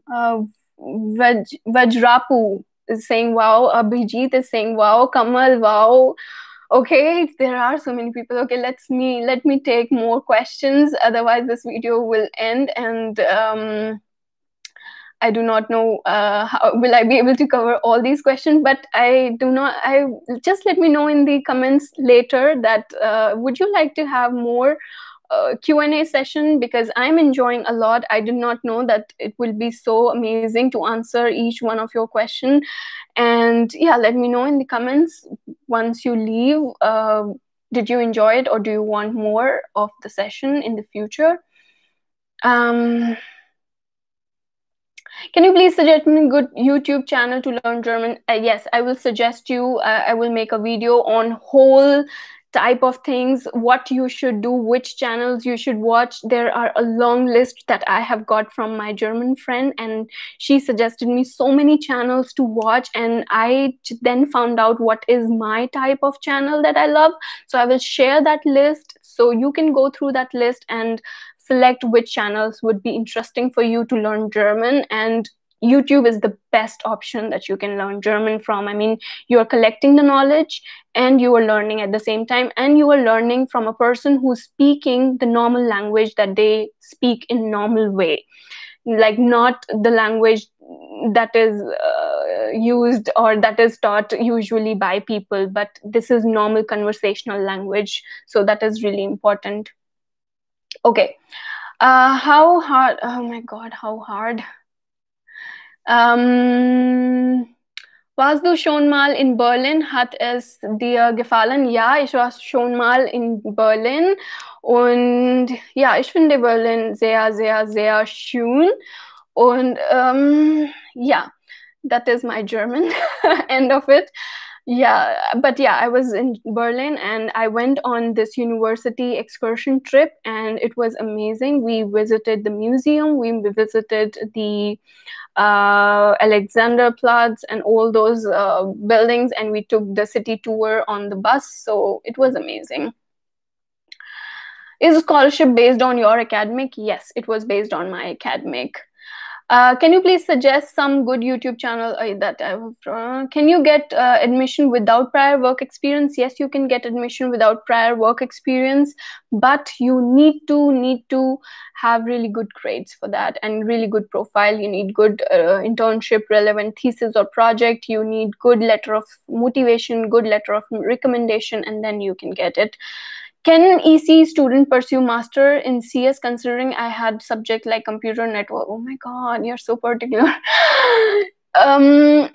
Vajrapu is saying wow. Abhijit is saying wow. Kamal, wow. Okay, there are so many people. Okay, let me take more questions. Otherwise, this video will end, and I do not know how will I be able to cover all these questions, but I just let me know in the comments later that would you like to have more Q&A session, because I'm enjoying a lot. I did not know that it will be so amazing to answer each one of your questions. And yeah, let me know in the comments once you leave. Did you enjoy it, or do you want more of the session in the future? Can you please suggest me a good YouTube channel to learn German? Yes, I will suggest you. I will make a video on whole type of things, what you should do, which channels you should watch. There are a long list that I have got from my German friend, and she suggested me so many channels to watch, and I then found out what is my type of channel that I love. So I will share that list, so you can go through that list and select which channels would be interesting for you to learn German. And YouTube is the best option that you can learn German from. I mean, you are collecting the knowledge and you are learning at the same time, and you are learning from a person who's speaking the normal language that they speak in normal way, like not the language that is used or that is taught usually by people, but this is normal conversational language. So that is really important. Okay. How hard? Oh my God, how hard? Warst du schon mal in Berlin? Hat es dir gefallen? Ja, ich war schon mal in Berlin. Und ja, ich finde Berlin sehr, sehr, sehr schön. Und ja, that is my German. End of it. Yeah, but yeah, I was in Berlin and I went on this university excursion trip, and it was amazing. We visited the museum, we visited the Alexanderplatz and all those buildings, and we took the city tour on the bus. So it was amazing. Is scholarship based on your academic? Yes, it was based on my academic. Can you please suggest some good YouTube channel can you get admission without prior work experience? Yes, you can get admission without prior work experience, but you need to have really good grades for that and really good profile. You need good internship relevant thesis or project. You need good letter of motivation, good letter of recommendation, and then you can get it. Can EC student pursue master in CS considering I had subject like computer network? Oh my god, you're so particular.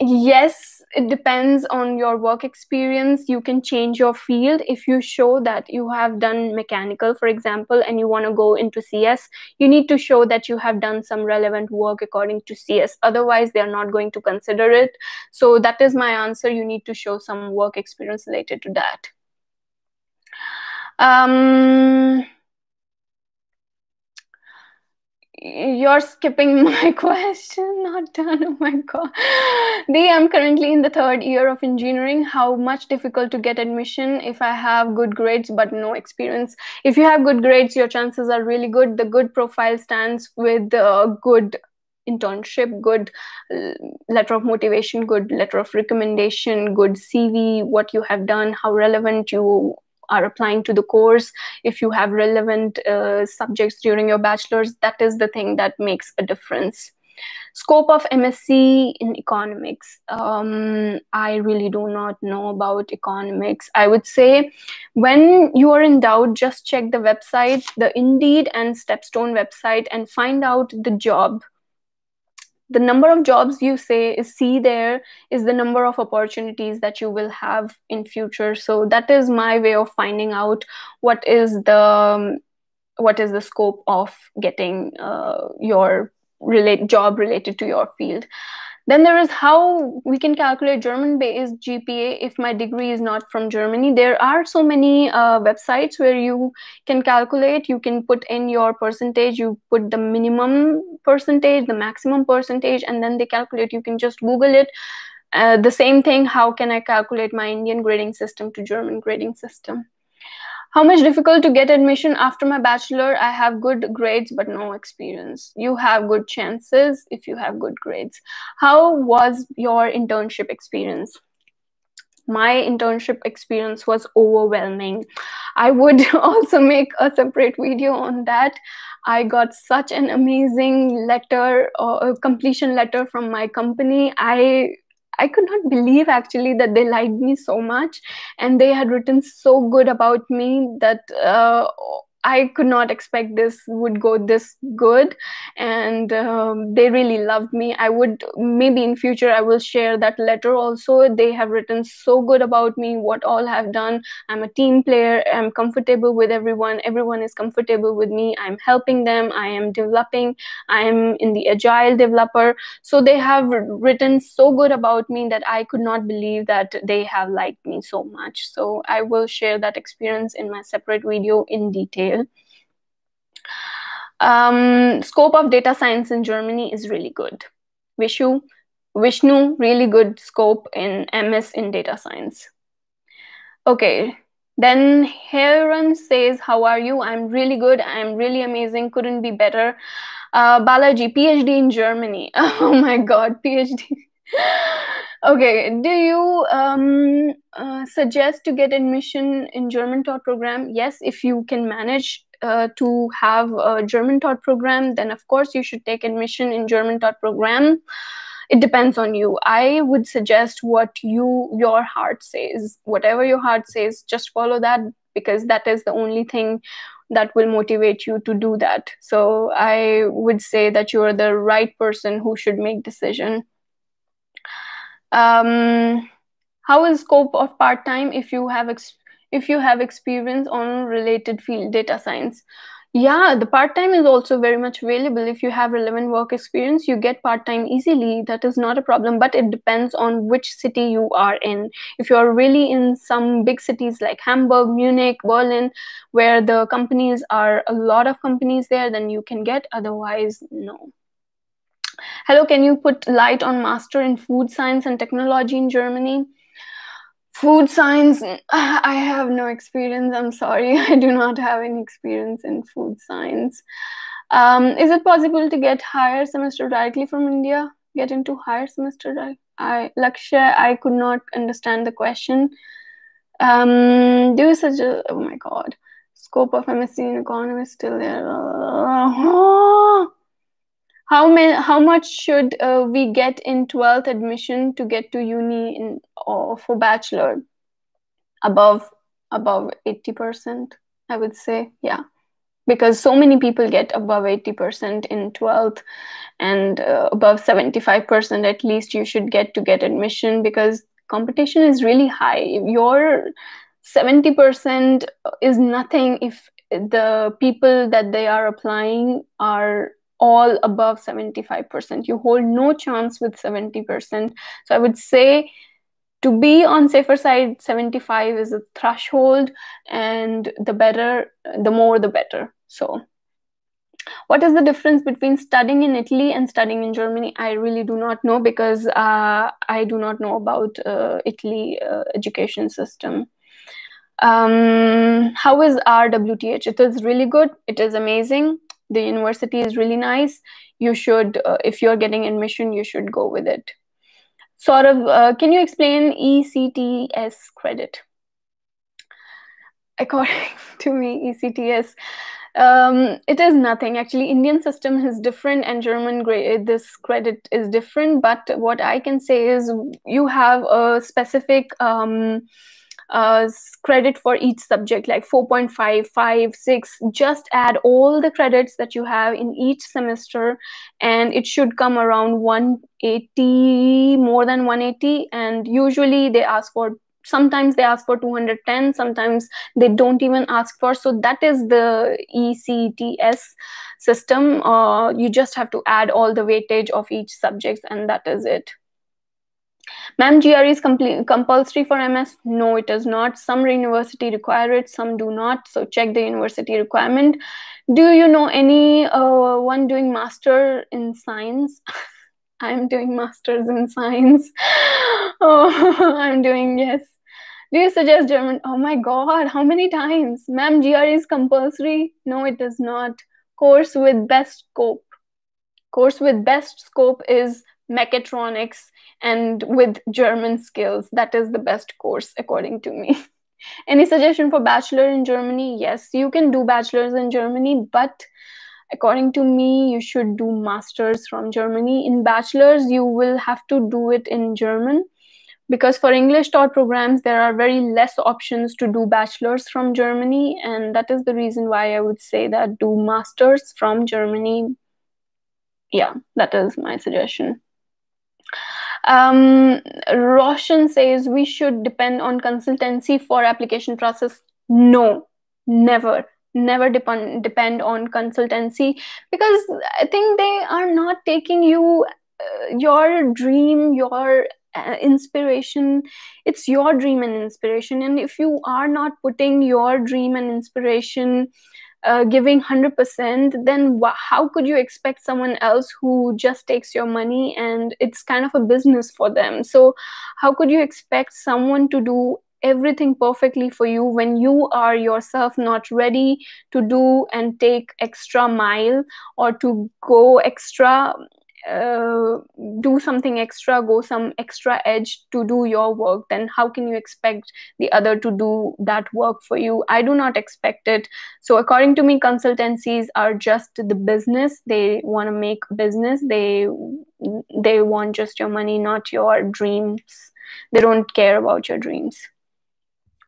Yes, it depends on your work experience. You can change your field if you show that you have done mechanical, for example, and you want to go into CS. You need to show that you have done some relevant work according to CS. Otherwise, they are not going to consider it. So that is my answer. You need to show some work experience related to that. You're skipping my question. Not done. Oh my god. I'm currently in the 3rd year of engineering. How much difficult to get admission if I have good grades but no experience? If you have good grades, your chances are really good. The good profile stands with good internship, good letter of motivation, good letter of recommendation, good CV, what you have done, how relevant you are applying to the course. If you have relevant subjects during your bachelor's, that is the thing that makes a difference. Scope of MSc in economics. I really do not know about economics. I would say when you are in doubt, just check the website, the Indeed and Stepstone website, and find out the job. The number of jobs you see there is the number of opportunities that you will have in future. So that is my way of finding out what is the scope of getting your job related to your field. Then there is how we can calculate German-based GPA if my degree is not from Germany. There are so many websites where you can calculate. You can put in your percentage, you put the minimum percentage, the maximum percentage, and then they calculate. You can just Google it. The same thing, how can I calculate my Indian grading system to German grading system? How much difficult to get admission after my bachelor? I have good grades but no experience. You have good chances if you have good grades. How was your internship experience? My internship experience was overwhelming. I would also make a separate video on that. I got such an amazing letter, or a completion letter from my company. I could not believe actually that they liked me so much, and they had written so good about me that I could not expect this would go this good, and they really loved me. I would maybe in future I will share that letter also. They have written so good about me, what all have done. I'm a team player. I'm comfortable with everyone. Everyone is comfortable with me. I'm helping them. I am developing. I am in the agile developer. So they have written so good about me that I could not believe that they have liked me so much. So I will share that experience in my separate video in detail. Scope of data science in Germany is really good. Vishnu, really good scope in MS in data science. Okay, then Heron says, how are you? I'm really good. I'm really amazing. Couldn't be better. Balaji, PhD in Germany. Oh my god, PhD. Okay, do you suggest to get admission in German taught program? Yes, if you can manage to have a German taught program, then of course you should take admission in German taught program. It depends on you. I would suggest what your heart says. Whatever your heart says, just follow that, because that is the only thing that will motivate you to do that. So I would say that you are the right person who should make decision. How is scope of part-time if you have experience on related field, data science? Yeah, the part-time is also very much available. If you have relevant work experience, you get part-time easily. That is not a problem, but it depends on which city you are in. If you are really in some big cities like Hamburg, Munich, Berlin, where the companies are a lot of companies there, then you can get, otherwise, no. Hello, can you put light on master in food science and technology in Germany? Food science, I have no experience. I'm sorry. I do not have any experience in food science. Is it possible to get higher semester directly from India? Get into higher semester? Laksha, I could not understand the question. Do you suggest, oh my God, scope of MSc in economy is still there. How much should we get in 12th admission to get to uni for bachelor? Above 80%. I would say. Yeah. Because so many people get above 80% in 12th, and above 75% at least you should get to get admission, because competition is really high. Your 70% is nothing if the people that they are applying are all above 75%. You hold no chance with 70%. So I would say, to be on safer side, 75 is a threshold, and the better, the more the better. So what is the difference between studying in Italy and studying in Germany? I really do not know, because I do not know about Italy education system. How is RWTH? It is really good. It is amazing. The university is really nice. You should, if you're getting admission, you should go with it. Sort of, can you explain ECTS credit? According to me, ECTS, it is nothing. Actually, Indian system is different, and German this credit is different. But what I can say is, you have a specific credit for each subject, like 4.5, 5, 6. Just add all the credits that you have in each semester, and it should come around 180, more than 180. And usually they ask for, sometimes they ask for 210, sometimes they don't even ask for. So that is the ECTS system. You just have to add all the weightage of each subject, and that is it. Ma'am, GRE is compulsory for MS? No, it is not. Some university require it, some do not. So check the university requirement. Do you know any one doing master in science? I'm doing masters in science. Oh, I'm doing, yes. Do you suggest German? Oh my God, how many times? Ma'am, GRE is compulsory? No, it is not. Course with best scope. Course with best scope is mechatronics, and with German skills. That is the best course, according to me. Any suggestion for bachelor in Germany? Yes, you can do bachelor's in Germany, but according to me, you should do masters from Germany. In bachelor's, you will have to do it in German, because for English taught programs, there are very less options to do bachelor's from Germany, and that is the reason why I would say that do masters from Germany. Yeah, that is my suggestion. Roshan says we should depend on consultancy for application process. No, never. Never depend on consultancy, because I think they are not taking you, your dream, your inspiration. It's your dream and inspiration, and if you are not putting your dream and inspiration, giving 100%, then how could you expect someone else who just takes your money, and it's kind of a business for them? So how could you expect someone to do everything perfectly for you when you are yourself not ready to do and take extra mile, or to go extra, do something extra, go some extra edge to do your work? Then how can you expect the other to do that work for you? I do not expect it. So according to me, consultancies are just the business. They want to make business. They want just your money, not your dreams. They don't care about your dreams.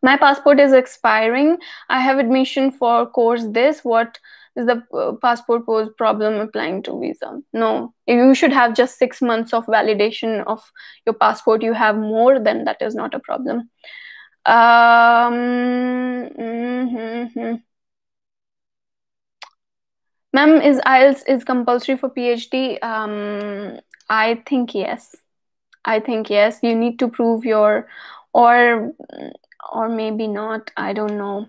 My passport is expiring. I have admission for course this. What is the passport pose problem applying to visa? No, you should have just 6 months of validation of your passport. You have more, then that is not a problem. Ma'am, is IELTS is compulsory for PhD? I think yes. I think yes. You need to prove your, or maybe not. I don't know.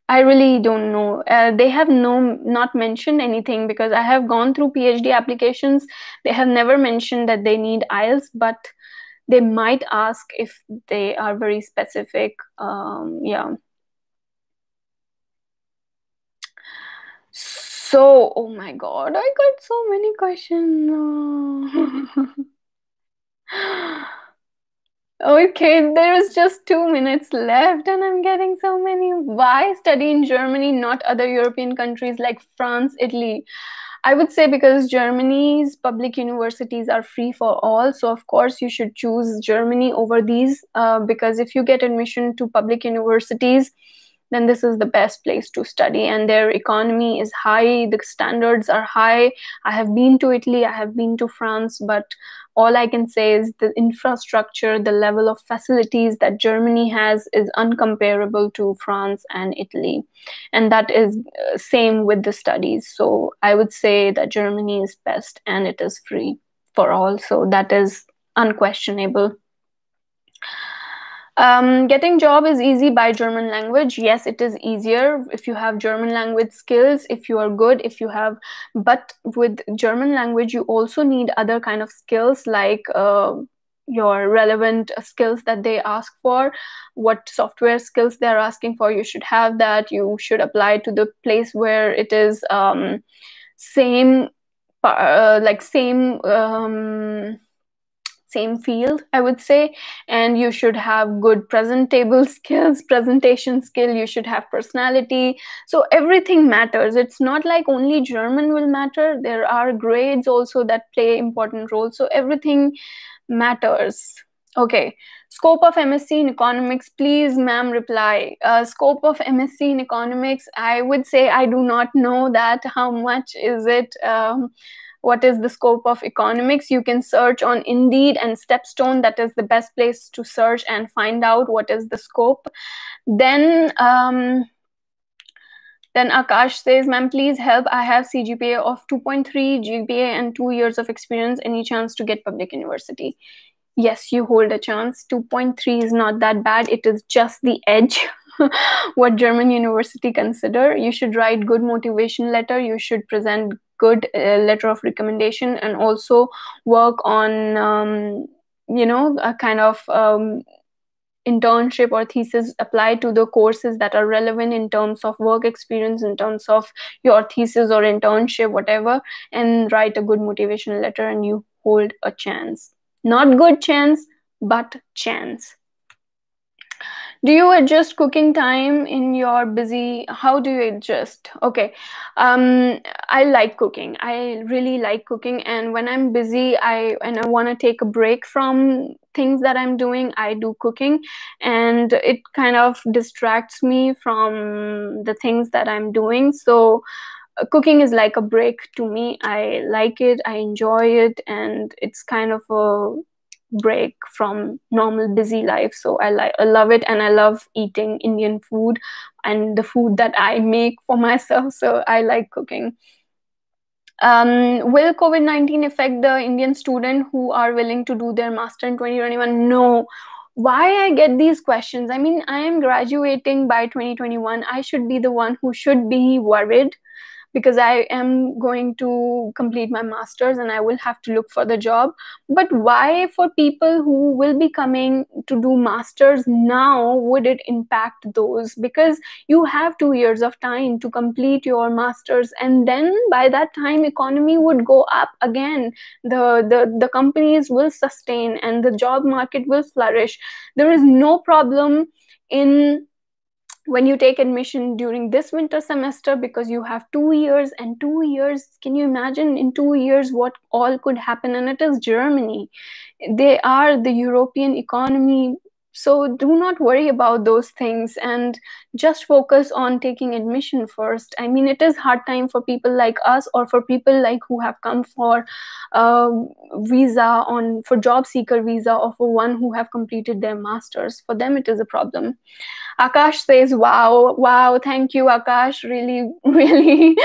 I really don't know. They have not mentioned anything, because I have gone through PhD applications. They have never mentioned that they need IELTS, but they might ask if they are very specific. Yeah. So, oh my God, I got so many questions. Okay, there is just 2 minutes left, and I'm getting so many. Why study in Germany, not other European countries like France, Italy? I would say because Germany's public universities are free for all. So, of course, you should choose Germany over these, because if you get admission to public universities, then this is the best place to study. And their economy is high, the standards are high. I have been to Italy, I have been to France, but all I can say is the infrastructure, the level of facilities that Germany has is uncomparable to France and Italy. And that is same with the studies. So I would say that Germany is best, and it is free for all. So that is unquestionable. Getting job is easy by German language. Yes, it is easier if you have German language skills, if you are good, if you have, but with German language, you also need other kind of skills, like your relevant skills that they ask for, what software skills they're asking for. You should have that. You should apply to the place where it is same, like same field, I would say. And you should have good presentable skills, presentation skill. You should have personality. So everything matters. It's not like only German will matter. There are grades also that play important roles. So everything matters. Okay. Scope of MSc in economics, please ma'am reply. Scope of MSc in economics, I would say I do not know that. How much is it? What is the scope of economics? You can search on Indeed and Stepstone. That is the best place to search and find out what is the scope. Then Akash says, ma'am, please help. I have CGPA of 2.3, GPA and 2 years of experience. Any chance to get public university? Yes, you hold a chance. 2.3 is not that bad. It is just the edge. What German university consider. You should write good motivation letter. You should present good letter of recommendation, and also work on a kind of internship or thesis, apply to the courses that are relevant in terms of work experience, in terms of your thesis or internship, whatever, and write a good motivation letter, and you hold a chance. Not good chance, but chance. Do you adjust cooking time in your busy? How do you adjust? Okay. I like cooking. I really like cooking. And when I'm busy, I want to take a break from things that I'm doing, I do cooking. And it kind of distracts me from the things that I'm doing. So cooking is like a break to me. I like it. I enjoy it. And it's kind of a break from normal busy life. So I love it, and I love eating Indian food and the food that I make for myself. So I like cooking. Will COVID-19 affect the Indian student who are willing to do their master in 2021? No. Why I get these questions? I mean, I am graduating by 2021. I should be the one who should be worried, because I am going to complete my master's and I will have to look for the job. But why for people who will be coming to do masters now would it impact those? Because you have 2 years of time to complete your masters, and then by that time economy would go up again. The companies will sustain and the job market will flourish. There is no problem in when you take admission during this winter semester, because you have 2 years, and 2 years, can you imagine in 2 years what all could happen? And it is Germany. They are the European economy. So do not worry about those things and just focus on taking admission first. I mean, it is hard time for people like us, or for people like who have come for visa for job seeker visa, or for one who have completed their masters. For them, it is a problem. Akash says, wow, thank you, Akash. Really, really.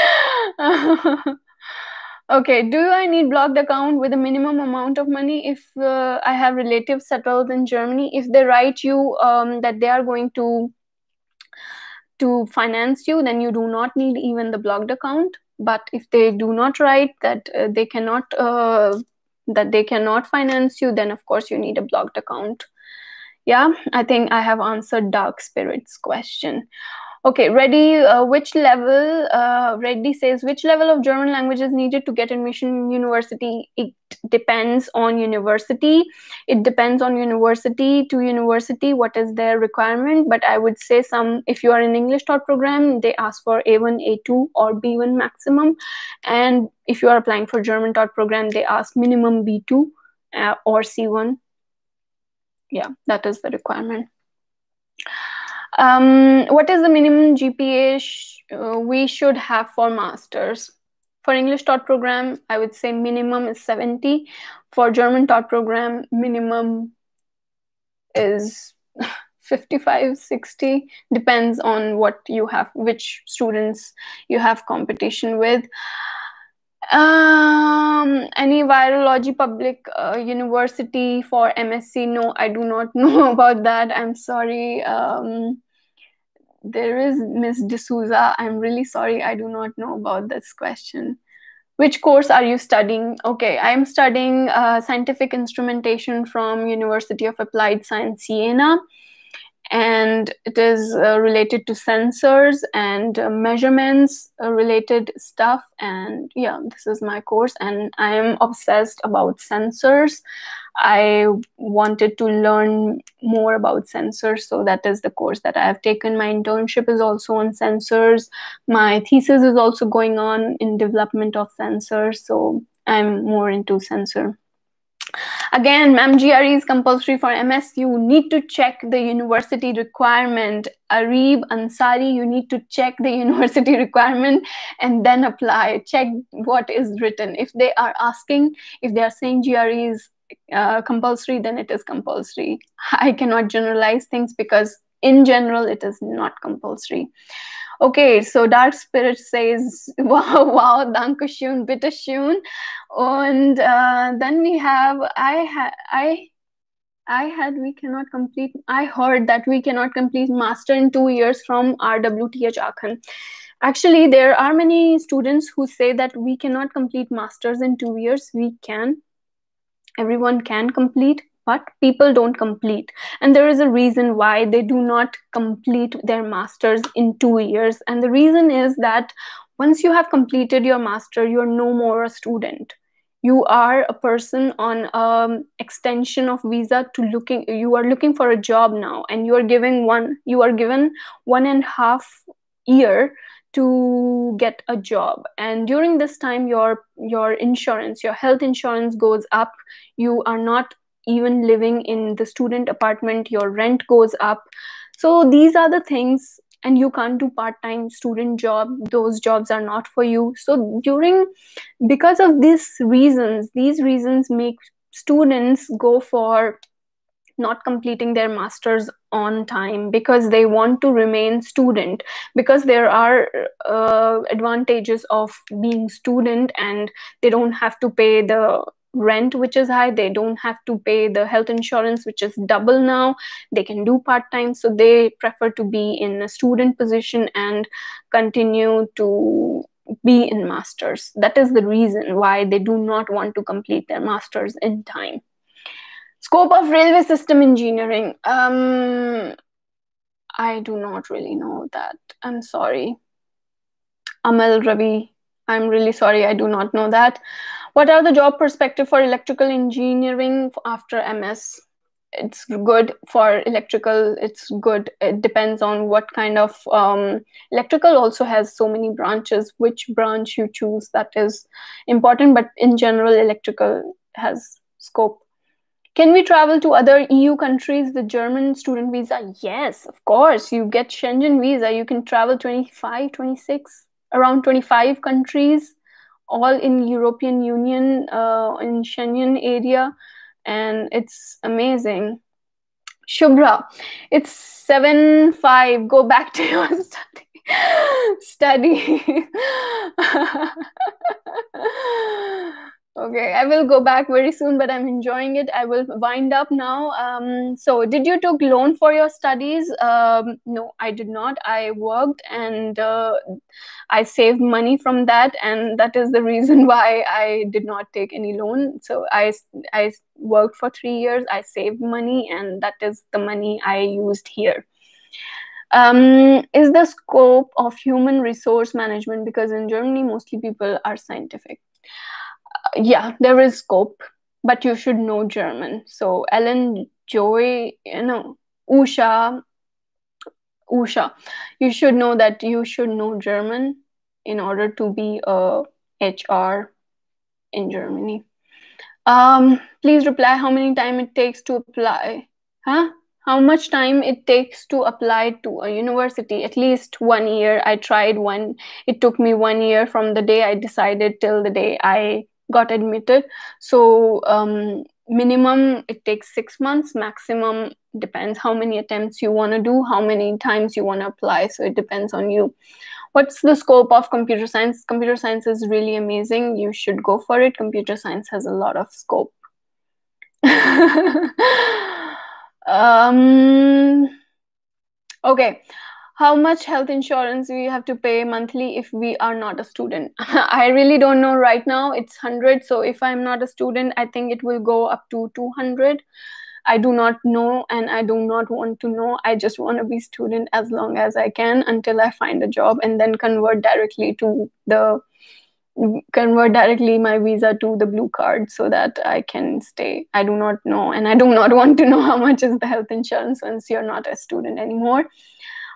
Okay, do I need blocked account with a minimum amount of money if I have relatives settled in Germany? If they write you that they are going to finance you, then you do not need even the blocked account. But if they do not write that they cannot finance you, then of course you need a blocked account. Yeah, I think I have answered Dark Spirit's question. Okay, Reddy, which level, Reddy says, which level of German language is needed to get admission in university? It depends on university. It depends on university to university, what is their requirement. But I would say if you are in English taught program, they ask for A1, A2 or B1 maximum. And if you are applying for German taught program, they ask minimum B2 or C1. Yeah, that is the requirement. What is the minimum GPA we should have for masters? For English taught program, I would say minimum is 70. For German taught program, minimum is 55, 60. Depends on what you have, which students you have competition with. Any virology public university for MSc? No, I do not know about that. I'm sorry. There is Miss D'Souza. I'm really sorry. I do not know about this question. Which course are you studying? Okay, I'm studying scientific instrumentation from University of Applied Science, Siena, and it is related to sensors and measurements related stuff. And yeah, this is my course, and I am obsessed about sensors. I wanted to learn more about sensors, so that is the course that I have taken. My internship is also on sensors. My thesis is also going on in development of sensors, so I'm more into sensor. Again, ma'am, GRE is compulsory for MS. You need to check the university requirement. Arib Ansari, you need to check the university requirement and then apply. Check what is written. If they are asking, if they are saying GRE is compulsory, then it is compulsory. I cannot generalize things because in general, it is not compulsory. Okay, so Dark Spirit says, wow, wow, Dankeschön, bitteschön. And then we have, we cannot complete, I heard that we cannot complete master in 2 years from RWTH Aachen. Actually, there are many students who say that we cannot complete masters in 2 years. We can. Everyone can complete, but people don't complete. And there is a reason why they do not complete their masters in 2 years. And the reason is that once you have completed your master, you're no more a student. You are a person on extension of visa to you are looking for a job now, and you are given 1.5 year to get a job. And during this time, your insurance, your health insurance goes up. You are not even living in the student apartment, your rent goes up. So these are the things, and you can't do part-time student job. Those jobs are not for you. So because of these reasons make students go for not completing their masters on time, because they want to remain student, because there are advantages of being student, and they don't have to pay the rent which is high, they don't have to pay the health insurance which is double now, they can do part-time. So they prefer to be in a student position and continue to be in masters. That is the reason why they do not want to complete their masters in time. Scope of railway system engineering. I do not really know that. I'm sorry. Amal Ravi, I'm really sorry. I do not know that. What are the job perspective for electrical engineering after MS? It's good for electrical. It's good. It depends on what kind of electrical also has so many branches. Which branch you choose, that is important. But in general, electrical has scope. Can we travel to other EU countries with German student visa? Yes, of course. You get Schengen visa. You can travel 25, 26, around 25 countries, all in European Union, in Schengen area. And it's amazing. Shubhra, it's 7:05. Go back to your study. Okay, I will go back very soon, but I'm enjoying it. I will wind up now. So did you took loan for your studies? No, I did not. I worked, and I saved money from that, and that is the reason why I did not take any loan. So I worked for 3 years, I saved money, and that is the money I used here. Is the scope of human resource management, because in Germany mostly people are scientific. Yeah, there is scope, but you should know German. So Ellen, Joy, Usha, you should know that you should know German in order to be a HR in Germany. Please reply how many time it takes to apply. Huh? how much time it takes to apply to a university? At least 1 year. I tried one. It took me 1 year from the day I decided till the day I got admitted. So minimum it takes 6 months. Maximum depends how many attempts you want to do, how many times you want to apply. So it depends on you. What's the scope of computer science? Computer science is really amazing. You should go for it. Computer science has a lot of scope. um, okay. How much health insurance we have to pay monthly if we are not a student? I really don't know right now. It's 100. So if I'm not a student, I think it will go up to 200. I do not know, and I do not want to know. I just want to be student as long as I can until I find a job, and then convert directly my visa to the blue card so that I can stay. I do not know, and I do not want to know how much is the health insurance once you're not a student anymore.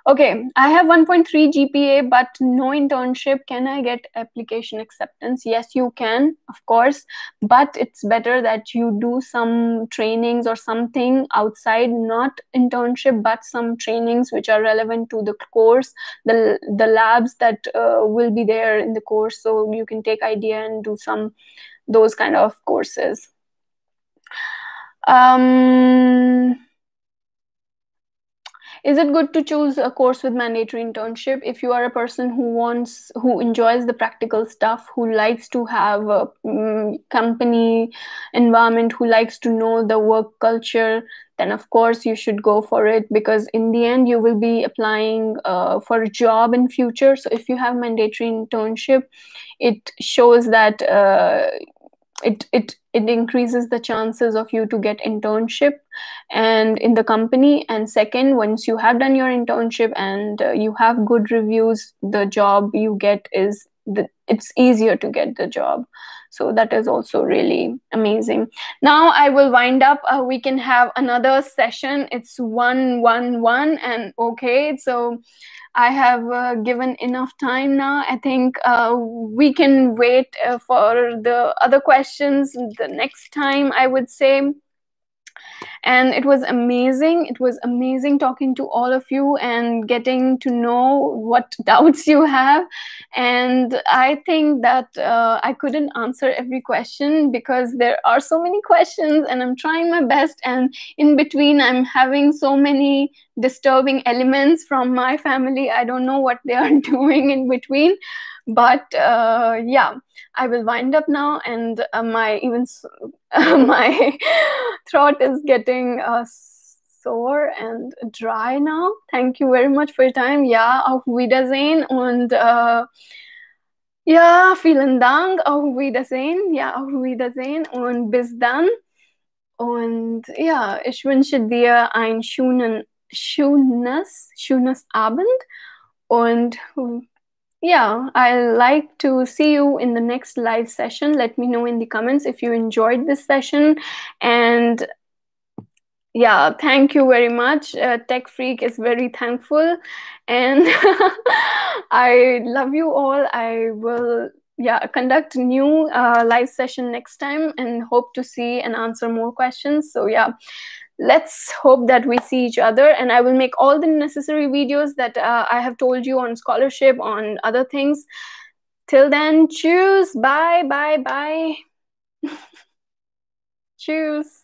Okay, I have 1.3 GPA, but no internship. Can I get application acceptance? Yes, you can, of course, but it's better that you do some trainings or something outside, not internship, but some trainings which are relevant to the course, the labs that will be there in the course, so you can take idea and do those kind of courses. Is it good to choose a course with mandatory internship? If you are a person who enjoys the practical stuff, who likes to have a company environment, who likes to know the work culture, then of course you should go for it, because in the end you will be applying for a job in future. So if you have mandatory internship, it shows that it increases the chances of you to get internship and in the company. And second, once you have done your internship and you have good reviews, the job you get it's easier to get the job. So that is also really amazing. Now I will wind up. We can have another session. It's 1:11 and okay, so I have given enough time now. I think we can wait for the other questions the next time, I would say. And it was amazing. It was amazing talking to all of you and getting to know what doubts you have. And I think that I couldn't answer every question because there are so many questions and I'm trying my best. And in between, I'm having so many disturbing elements from my family. I don't know what they are doing in between. But yeah, I will wind up now, and my throat is getting sore and dry now. Thank you very much for your time. Ja, auf Wiedersehen und ja, vielen Dank. Auf Wiedersehen. Ja, auf Wiedersehen und bis dann. Und ja, ich wünsche dir ein schönes Abend und yeah, I like to see you in the next live session. Let me know in the comments if you enjoyed this session. And yeah, thank you very much. Tech Freak is very thankful. And I love you all. I will conduct new live session next time and hope to see and answer more questions. So yeah, let's hope that we see each other, and I will make all the necessary videos that I have told you on scholarship, on other things. Till then, cheers, bye. Cheers.